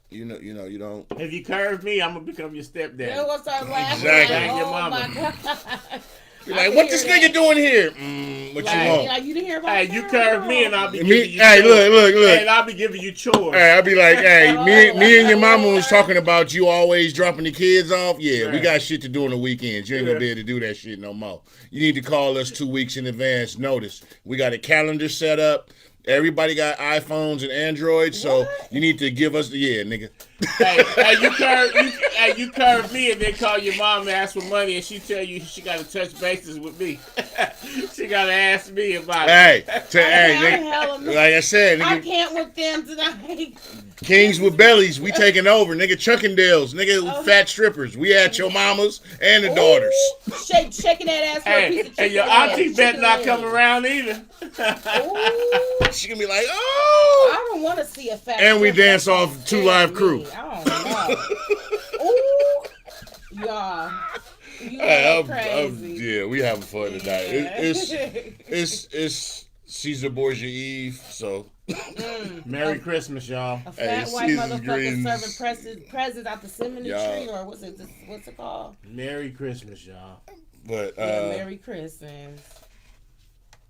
You don't. If you curve me, I'm gonna become your stepdaddy. You know what's up, laughing? Exactly. Like, Your oh mama. my God. You're like, what this nigga doing here? What you want? Like, you didn't hear about Hey, you curve me and I'll be giving you Hey, chores. look. And I'll be giving you chores. Hey, I'll be like, hey, me and your mama was talking about you always dropping the kids off. Yeah, we Right. got shit to do on the weekends. You ain't gonna be able to do that shit no more. You need to call us 2 weeks in advance notice. We got a calendar set up. Everybody got iPhones and Androids, so you need to give us nigga. You curve me and then call your mom and ask for money and she tell you she got to touch bases with me. She got to ask me about it. Nigga, like I said, I nigga, can't with them tonight. Kings with bellies, we taking over. Nigga, Chuckendales, nigga, fat strippers. We at your mamas and the daughters. Shaking that ass for a piece of chicken. And your auntie bet not come around either. She gonna be like, oh. I don't want to see a fat. And we stripper. dance off 2 Live Crew. I don't know. Ooh, y'all. You crazy. We having fun tonight. Yeah. It's Caesar Borgia Eve, so Merry Christmas, y'all. A fat white Caesar's motherfucker greetings. serving presents out the cinnamon tree, or what's it called? Merry Christmas, y'all. but Merry Christmas.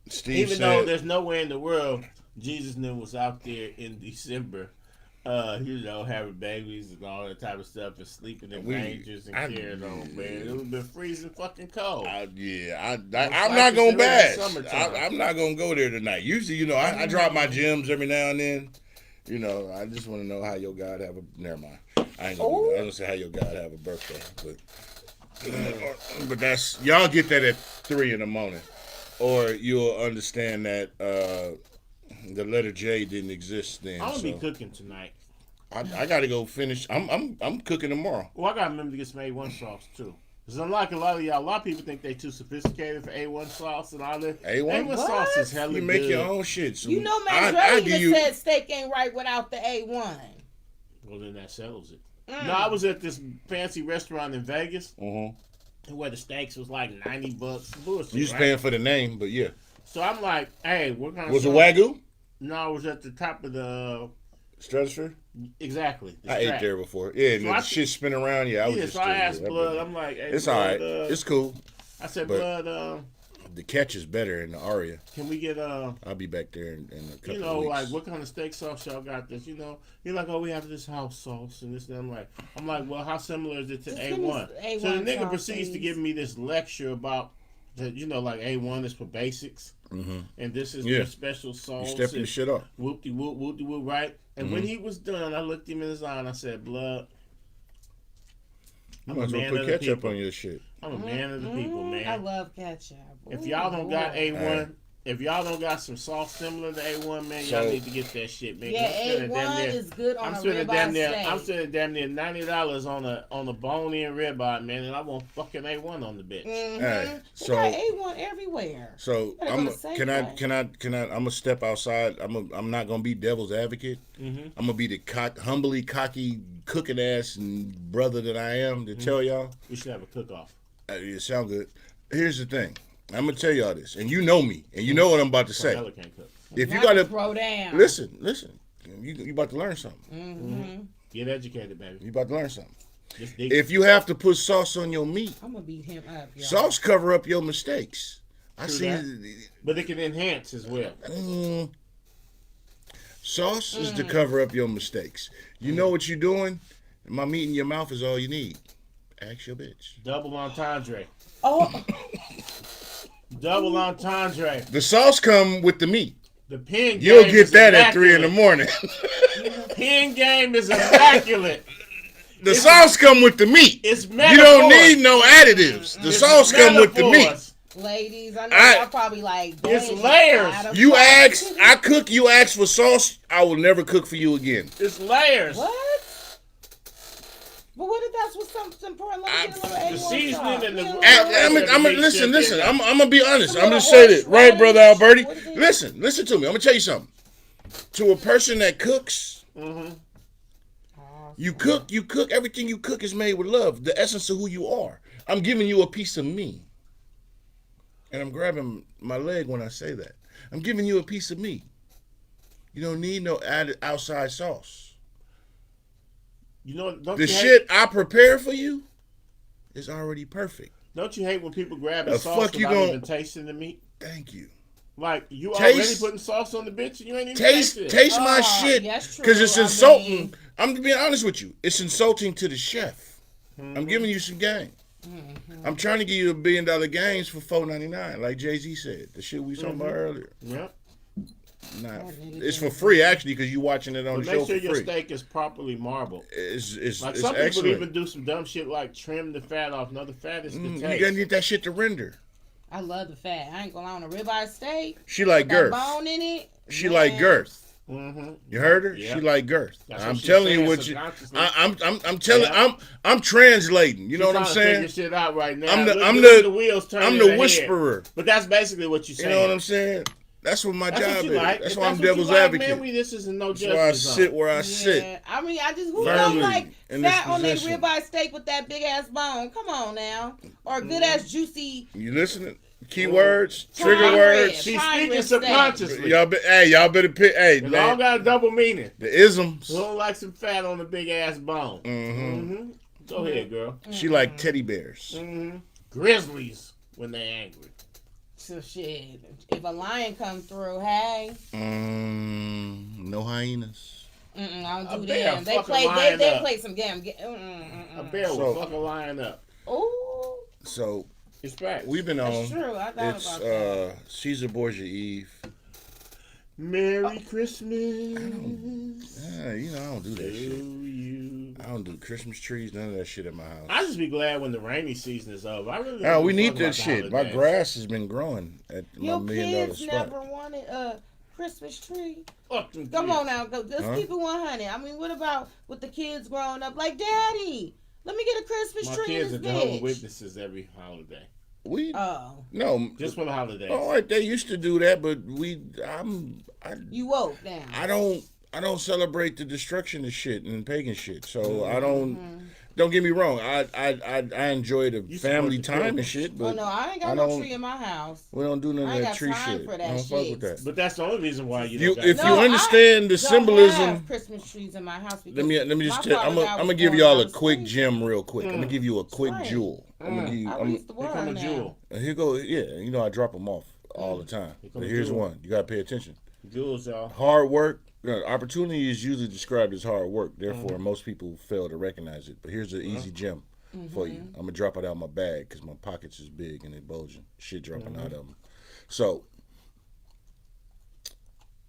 Steve Even said, though there's nowhere in the world Jesus was out there in December, having babies and all that type of stuff and sleeping in mangers and carrying on, man. It would have been freezing fucking cold. I'm not gonna bash. Summertime. I'm not gonna go there tonight. Usually, I drop my gems every now and then. I just want to know how your God have a. Never mind. I ain't gonna do that. I don't say how your God have a birthday, but that's y'all get that at 3 in the morning, or you'll understand that the letter J didn't exist then. I'm gonna be cooking tonight. I gotta go finish. I'm cooking tomorrow. Well, I gotta remember to get some A1 sauce too. Because unlike a lot of y'all, a lot of people think they too sophisticated for A1 sauce and all that. A1 sauce is hella You good. make your own shit. So Max Ray even said steak ain't right without the A1. Well, then that settles it. No, I was at this fancy restaurant in Vegas where the steaks was like $90. Bullshit, You was paying for the name, but yeah. So I'm like, hey, what kind of Was it sauce? Wagyu? No, it was at the top of the... Stratosphere? Exactly. I ate there before. Yeah, and the shit spin around. Yeah, I was just so I asked Blood, I'm like, hey, it's Blood, all right. It's cool. I said, But Blood, the catch is better in the Aria. can we get I'll be back there in a couple of weeks. like what kind of steak sauce y'all got this? You're like, oh, we have this house sauce and this. And I'm like, well, how similar is it to A1? So the nigga proceeds to give me this lecture about that. Like A1 is for basics, and this is the special sauce. You stepping the shit up. Whoop-de-whoop, whoop-de-whoop, right? And when he was done, I looked him in his eye and I said, Blood, You might as well put ketchup on your shit. I'm a man of the people, man. I love ketchup. If y'all don't got A1, If y'all don't got some sauce similar to A1, man, y'all need to get that shit, man. Yeah, A1 is good on a ribeye steak. I'm spending damn near $90 on a bone-in ribeye, man, and I want fucking A1 on the bitch. Mm-hmm. Hey, so they got A1 everywhere. So I'm gonna step outside. I'm not gonna be devil's advocate. Mm-hmm. I'm gonna be the humbly cocky cooking ass brother that I am to tell y'all. We should have a cook-off. It sound good. Here's the thing. I'm gonna tell y'all this, and you know me, and you know what I'm about to say. Carmilla can't cook. If you gotta throw down, listen, you about to learn something. Mm-hmm. Get educated, baby. You about to learn something. If you have to put sauce on your meat, I'm gonna beat him up. Y'all. Sauce cover up your mistakes. I see, but it can enhance as well. Sauce is to cover up your mistakes. You know what you're doing? My meat in your mouth is all you need. Ask your bitch. Double entendre. Oh. Double entendre. The sauce come with the meat. The pen game You'll get that immaculate. at 3 in the morning. Pen game is immaculate. The sauce come with the meat. It's you don't need no additives. The sauce come with the meat. Ladies, I know y'all probably like. It's layers. You ask, I cook. You ask for sauce. I will never cook for you again. It's layers. What? But what if that's with some important? The seasoning and the. Listen. I'm gonna be honest. I'm gonna say this, right, brother Alberti. Listen to me. I'm gonna tell you something. To a person that cooks, you cook. Everything you cook is made with love. The essence of who you are. I'm giving you a piece of me, and I'm grabbing my leg when I say that. I'm giving you a piece of me. You don't need no added outside sauce. You know, the shit I prepare for you is already perfect. Don't you hate when people grab the sauce without even tasting the meat? Thank you. Like, you already putting sauce on the bitch and you ain't even taste my shit. Because it's insulting. I'm to be honest with you. It's insulting to the chef. I'm giving you some game. I'm trying to give you $1 billion games for $4.99, like Jay-Z said. The shit we was talking about earlier. Yep. Nah, it's for free actually because you watching it on the show for free. Make sure your steak is properly marbled. It's like it's some excellent. people even do some dumb shit like trim the fat off. No, the fat is the taste. You gotta get that shit to render. I love the fat. I ain't gonna lie on a ribeye steak. She like girth. Bone in it. She like girth. Mm-hmm. You heard her? Yep. She like girth. That's I'm telling you what you. I'm telling. I'm translating. You know what I'm saying? Figure shit out right now. I'm the wheels turning. I'm the whisperer. But that's basically what you saying. You know what I'm saying? That's what my job is. Like. That's why I'm devil's advocate. Man, this isn't no judgment. That's why I sit where I sit. I mean, I just who don't like fat on their ribeye steak with that big ass bone? Come on now, or good ass juicy. You listening? Keywords, trigger words. She's speaking subconsciously. Y'all better pick. Hey, it all got a double meaning. The isms. We don't like some fat on the big ass bone. Go ahead, girl. She like teddy bears. Grizzlies when they angry. So shit. If a lion come through, hey. No hyenas. I don't do them. They play some game. A bear will fuck a lion up. Ooh. So it's fact. We've been on. That's true. I thought about that. Caesar Borgia Eve. Merry Christmas. I don't do that shit. I don't do Christmas trees, none of that shit at my house. I just be glad when the rainy season is over. I really. We need that shit. My grass has been growing at my $1 million spot. Your kids never wanted a Christmas tree. Come on now, let's keep it 100. I mean, what about with the kids growing up? Like, Daddy, let me get a Christmas tree. My kids are Jehovah's Witnesses every holiday. No, just for the holidays. All right, they used to do that, but you woke now. I don't celebrate the destruction of shit and pagan shit. So I don't. Don't get me wrong. I enjoy the family time and shit. But I ain't got no tree in my house. We don't do none of that tree shit. I don't fuck with that. But that's the only reason why you don't. If you understand the symbolism. I don't have Christmas trees in my house. Let me just tell. I'm gonna give y'all a quick gem real quick. I'm gonna give you a quick jewel. I'm gonna give you. Become a jewel. Here go. Yeah, I drop them off all the time. But here's one. You gotta pay attention. Jewels, y'all. Hard work. Opportunity is usually described as hard work. Therefore, most people fail to recognize it. But here's an easy gem for you. I'm gonna drop it out of my bag because my pockets is big and they bulging. Shit dropping out of them. So,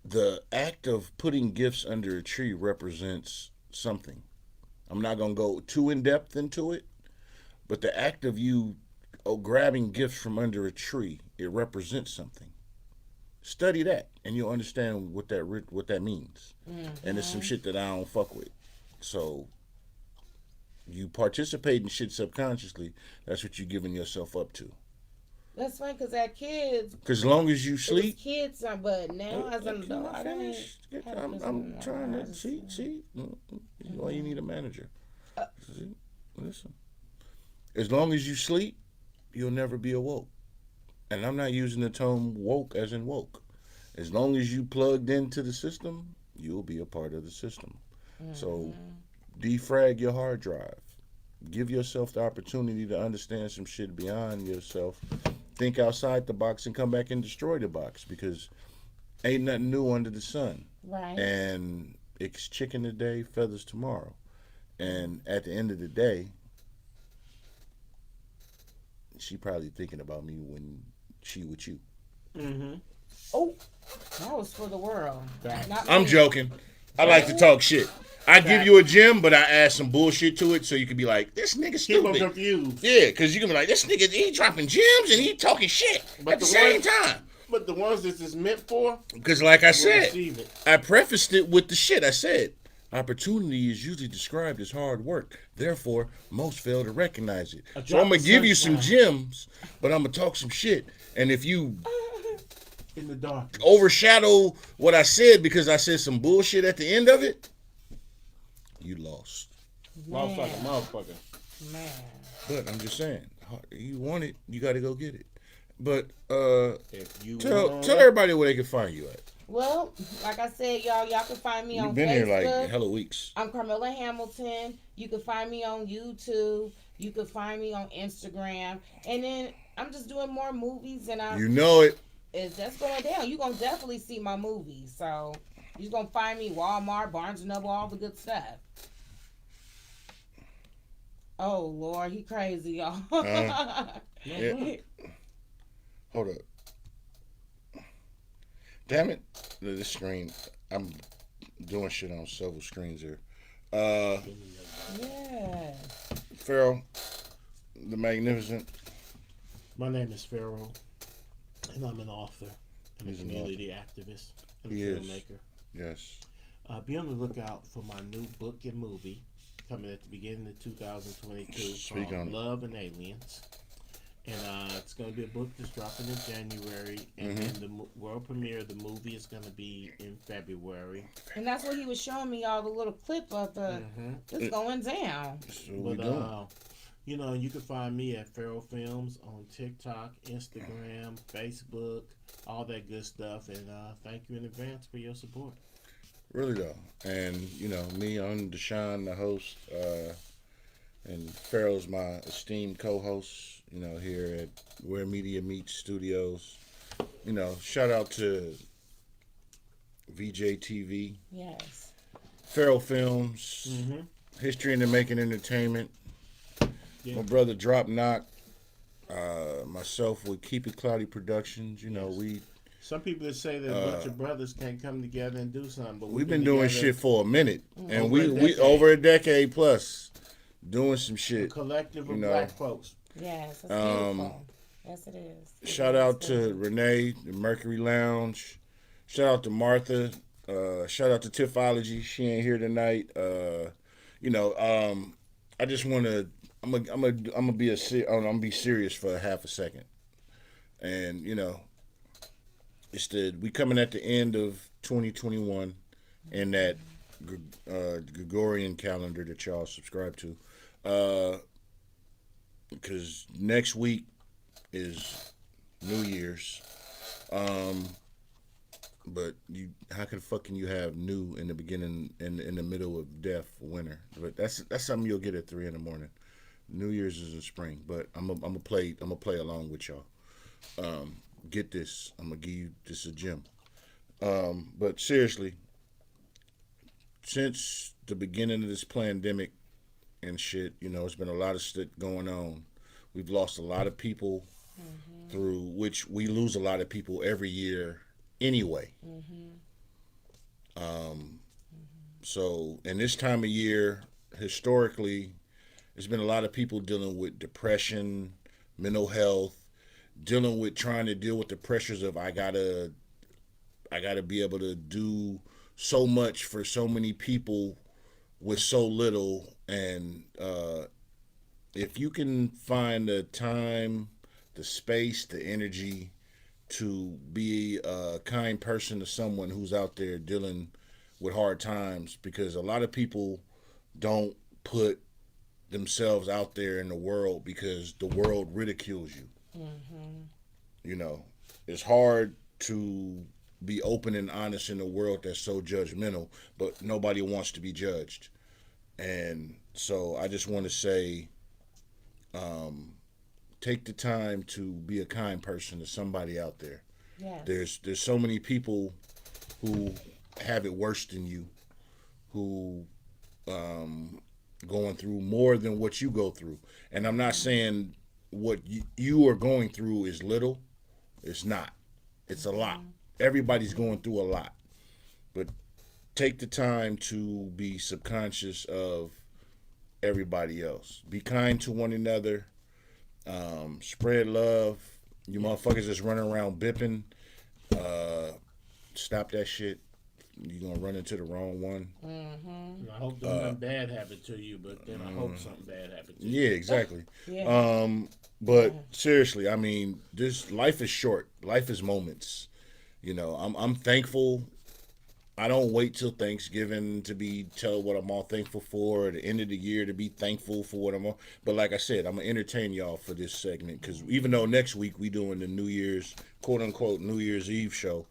the act of putting gifts under a tree represents something. I'm not gonna go too in depth into it, but the act of you grabbing gifts from under a tree, it represents something. Study that, and you'll understand what that means. And it's some shit that I don't fuck with. So you participate in shit subconsciously. That's what you're giving yourself up to. That's fine, because at kids, Because as long as you it was sleep, kids, but now as an adult, I don't I'm trying to see. Why you need a manager? See? Listen. As long as you sleep, you'll never be awoke. And I'm not using the term woke as in woke. As long as you plugged into the system, you'll be a part of the system. So defrag your hard drive. Give yourself the opportunity to understand some shit beyond yourself. Think outside the box and come back and destroy the box, because ain't nothing new under the sun. Right. And it's chicken today, feathers tomorrow. And at the end of the day, she probably thinking about me when she with you. Oh, that was for the world. Not I'm me. joking. I like to talk shit. I give you a gem, but I add some bullshit to it so you can be like, this nigga Keep them stupid. confused. Yeah, because you can be like, this nigga, he dropping gems and he talking shit at the same time. But the ones this is meant for, Because like I will said, receive it. I prefaced it with the shit I said. Opportunity is usually described as hard work. Therefore, most fail to recognize it. So I'm going to give you some gems, but I'm going to talk some shit. And if you In the dark. overshadow what I said because I said some bullshit at the end of it, you lost. Motherfucker. Man. But I'm just saying, you want it, you got to go get it. But If you tell want everybody where they can find you at. Well, like I said, y'all can find me on You've been Facebook. here like hella weeks. I'm Carmilla Hamilton. You can find me on YouTube. You can find me on Instagram. And then I'm just doing more movies, and You know it. that's going down. You're going to definitely see my movies. So you're going to find me Walmart, Barnes & Noble, all the good stuff. Oh, Lord, he crazy, y'all. Yeah. Hold up. Damn it. This screen. I'm doing shit on several screens here. Yeah. Farrell, the Magnificent. My name is Pharaoh, and I'm an author and a He's an community activist and He a is. filmmaker. Yes. Be on the lookout for my new book and movie coming at the beginning of 2022 Speak called on it. Love and Aliens. And it's going to be a book that's dropping in January, and then the world premiere of the movie is going to be in February. And that's what he was showing me, all the little clip of the it's going down. So we doing. You know, you can find me at Feral Films on TikTok, Instagram, Facebook, all that good stuff. And thank you in advance for your support. Really though. And you know, me, I'm Deshaun, the host, and Farrell's my esteemed co-host. You know, here at Where Media Meets Studios. You know, shout out to VJ TV, Yes. Feral Films, History in the Making Entertainment. Yeah. My brother Drop Knock, myself with Keep It Cloudy Productions. You know, we Some people that say that a bunch of brothers can't come together and do something, but we've been doing shit for a minute, and Over a we decade. over a decade plus doing some a shit. collective of you know. black folks. Yes, it's beautiful. Yes, it is. Shout out to Renee, the Mercury Lounge. Shout out to Martha. Shout out to Tiffology. She ain't here tonight. You know, I just want to. I'm gonna be I'm gonna be serious for a half a second, and you know, we coming at the end of 2021, in that Gregorian calendar that y'all subscribe to. Because next week is New Year's, but how can fucking you have new in the beginning in the middle of death for winter? But that's something you'll get at 3 a.m. New Year's is in spring, but I'm gonna play along with y'all. Get this, I'm gonna give you this a gem. But seriously, since the beginning of this pandemic and shit, you know, it's been a lot of shit going on. We've lost a lot of people through which we lose a lot of people every year anyway. So in this time of year, historically, there's been a lot of people dealing with depression, mental health, dealing with trying to deal with the pressures of I gotta I got to be able to do so much for so many people with so little. And if you can find the time, the space, the energy to be a kind person to someone who's out there dealing with hard times, because a lot of people don't put themselves out there in the world because the world ridicules you. Mm-hmm. You know, it's hard to be open and honest in a world that's so judgmental, but nobody wants to be judged. And so I just want to say, take the time to be a kind person to somebody out there. Yes. There's so many people who have it worse than you, who going through more than what you go through. And I'm not saying what you are going through is little. It's not. It's a lot. Everybody's going through a lot. But take the time to be subconscious of everybody else. Be kind to one another. Spread love. You motherfuckers just running around bipping. Stop that shit. You're gonna run into the wrong one. Mm-hmm. I hope nothing bad happened to you, but then I hope something bad happened to you. Yeah, exactly. But seriously, I mean, this life is short. Life is moments. You know, I'm thankful. I don't wait till Thanksgiving to tell what I'm all thankful for, at the end of the year to be thankful for what I'm all. But like I said, I'm gonna entertain y'all for this segment, because even though next week we doing the New Year's, quote unquote, New Year's Eve show,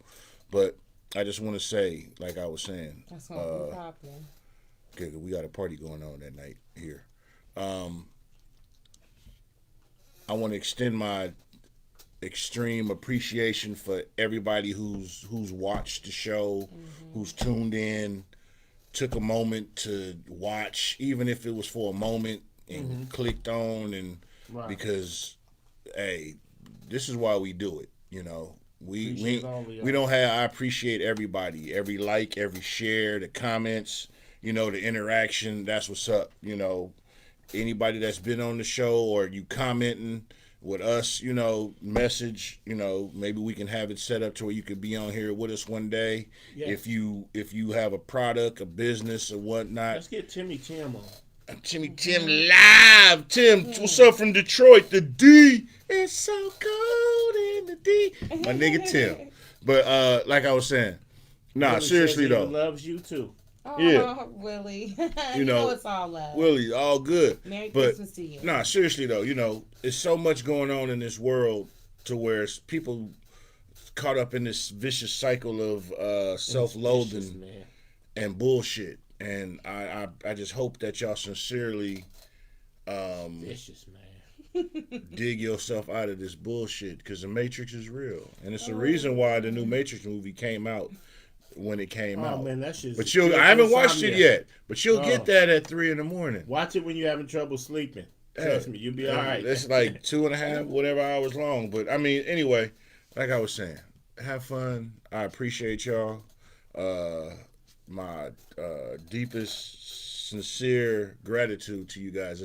but I just want to say, like I was saying, that's gonna be popping. Okay, we got a party going on that night here. I want to extend my extreme appreciation for everybody who's watched the show, who's tuned in, took a moment to watch, even if it was for a moment, and clicked on, and because, hey, this is why we do it, you know. We don't have. I appreciate everybody, every like, every share, the comments, you know, the interaction. That's what's up. You know, anybody that's been on the show or you commenting with us, you know, message. You know, maybe we can have it set up to where you could be on here with us one day. Yeah. If you have a product, a business, or whatnot. Let's get Timmy Tim on. Timmy Tim live. Tim, what's up from Detroit? The D. It's so cold in the D. My nigga Tim. But like I was saying, Willie seriously though. Loves you too. Oh, yeah. Willie. You know it's all love. Willie, all good. Merry Christmas to you. Seriously though, you know, there's so much going on in this world to where people caught up in this vicious cycle of self-loathing and bullshit. And I just hope that y'all sincerely vicious, man. dig yourself out of this bullshit, because the Matrix is real, and it's the reason why the new Matrix movie came out when it came out. Man, that shit's but I haven't watched it yet, but you'll get that at 3 a.m. Watch it when you're having trouble sleeping. Trust me, you'll be all right. It's like 2.5 whatever hours long. But I mean, anyway, like I was saying, have fun. I appreciate y'all. My deepest, sincere gratitude to you guys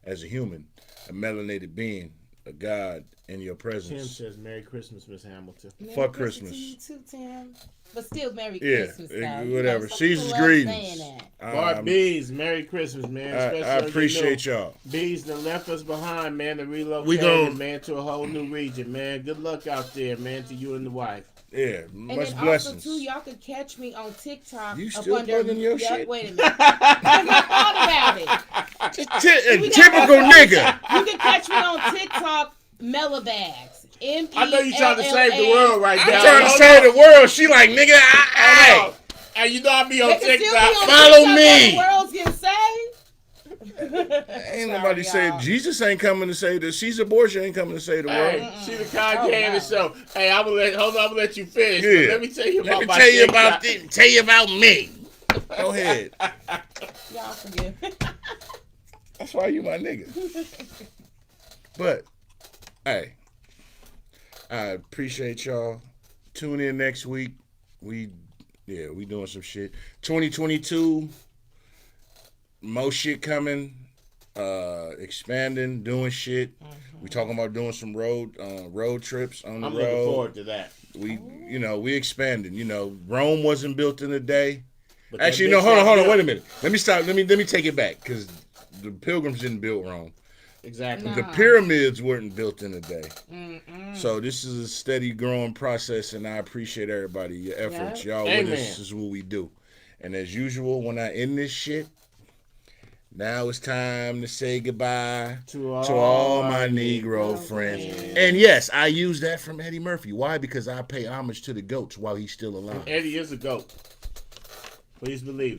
as a human, a melanated being, a God in your presence. Tim says, "Merry Christmas, Miss Hamilton." Merry Christmas to you too, Tim. But still, Merry Christmas, though. Whatever. Season's greetings. Bart Bees, Merry Christmas, man. I appreciate y'all. Bees that left us behind, man. To relocate, man, to a whole new region, man. Good luck out there, man, to you and the wife. Yeah, much blessings. And also, too, y'all can catch me on TikTok. You still plugging your shit? Wait a minute. I thought about it. Typical nigga. You can catch me on TikTok, Melabags. I know you trying to save the world right now. I'm trying to save the world. She like, nigga, and you know I be on TikTok. Follow me. The world's getting saved. Ain't nobody saying Jesus ain't coming to save the Caesar Borgia ain't coming to save the world. Hey, she the Kanye in the show. Hey, I'm gonna let you finish. Yeah. Let me tell you tell you about me. Go ahead. Y'all forgive. That's why you my nigga. But hey, I appreciate y'all. Tune in next week. We doing some shit. 2022, more shit coming. Expanding, doing shit. We talking about doing some road trips on the road. I'm looking forward to that. we expanding. Rome wasn't built in a day. But that Actually, no, bitch hold on, got wait a built. minute. Let me stop. Let me take it back because the Pilgrims didn't build Rome. Exactly. Nah. The pyramids weren't built in a day. Mm-mm. So this is a steady growing process, and I appreciate everybody, your efforts. Yeah. Y'all Amen. with us. This is what we do. And as usual, when I end this shit, now it's time to say goodbye To all our my Negro Negro friends. friends. And yes, I use that from Eddie Murphy. Why? Because I pay homage to the goats while he's still alive. Eddie is a goat. Please believe it.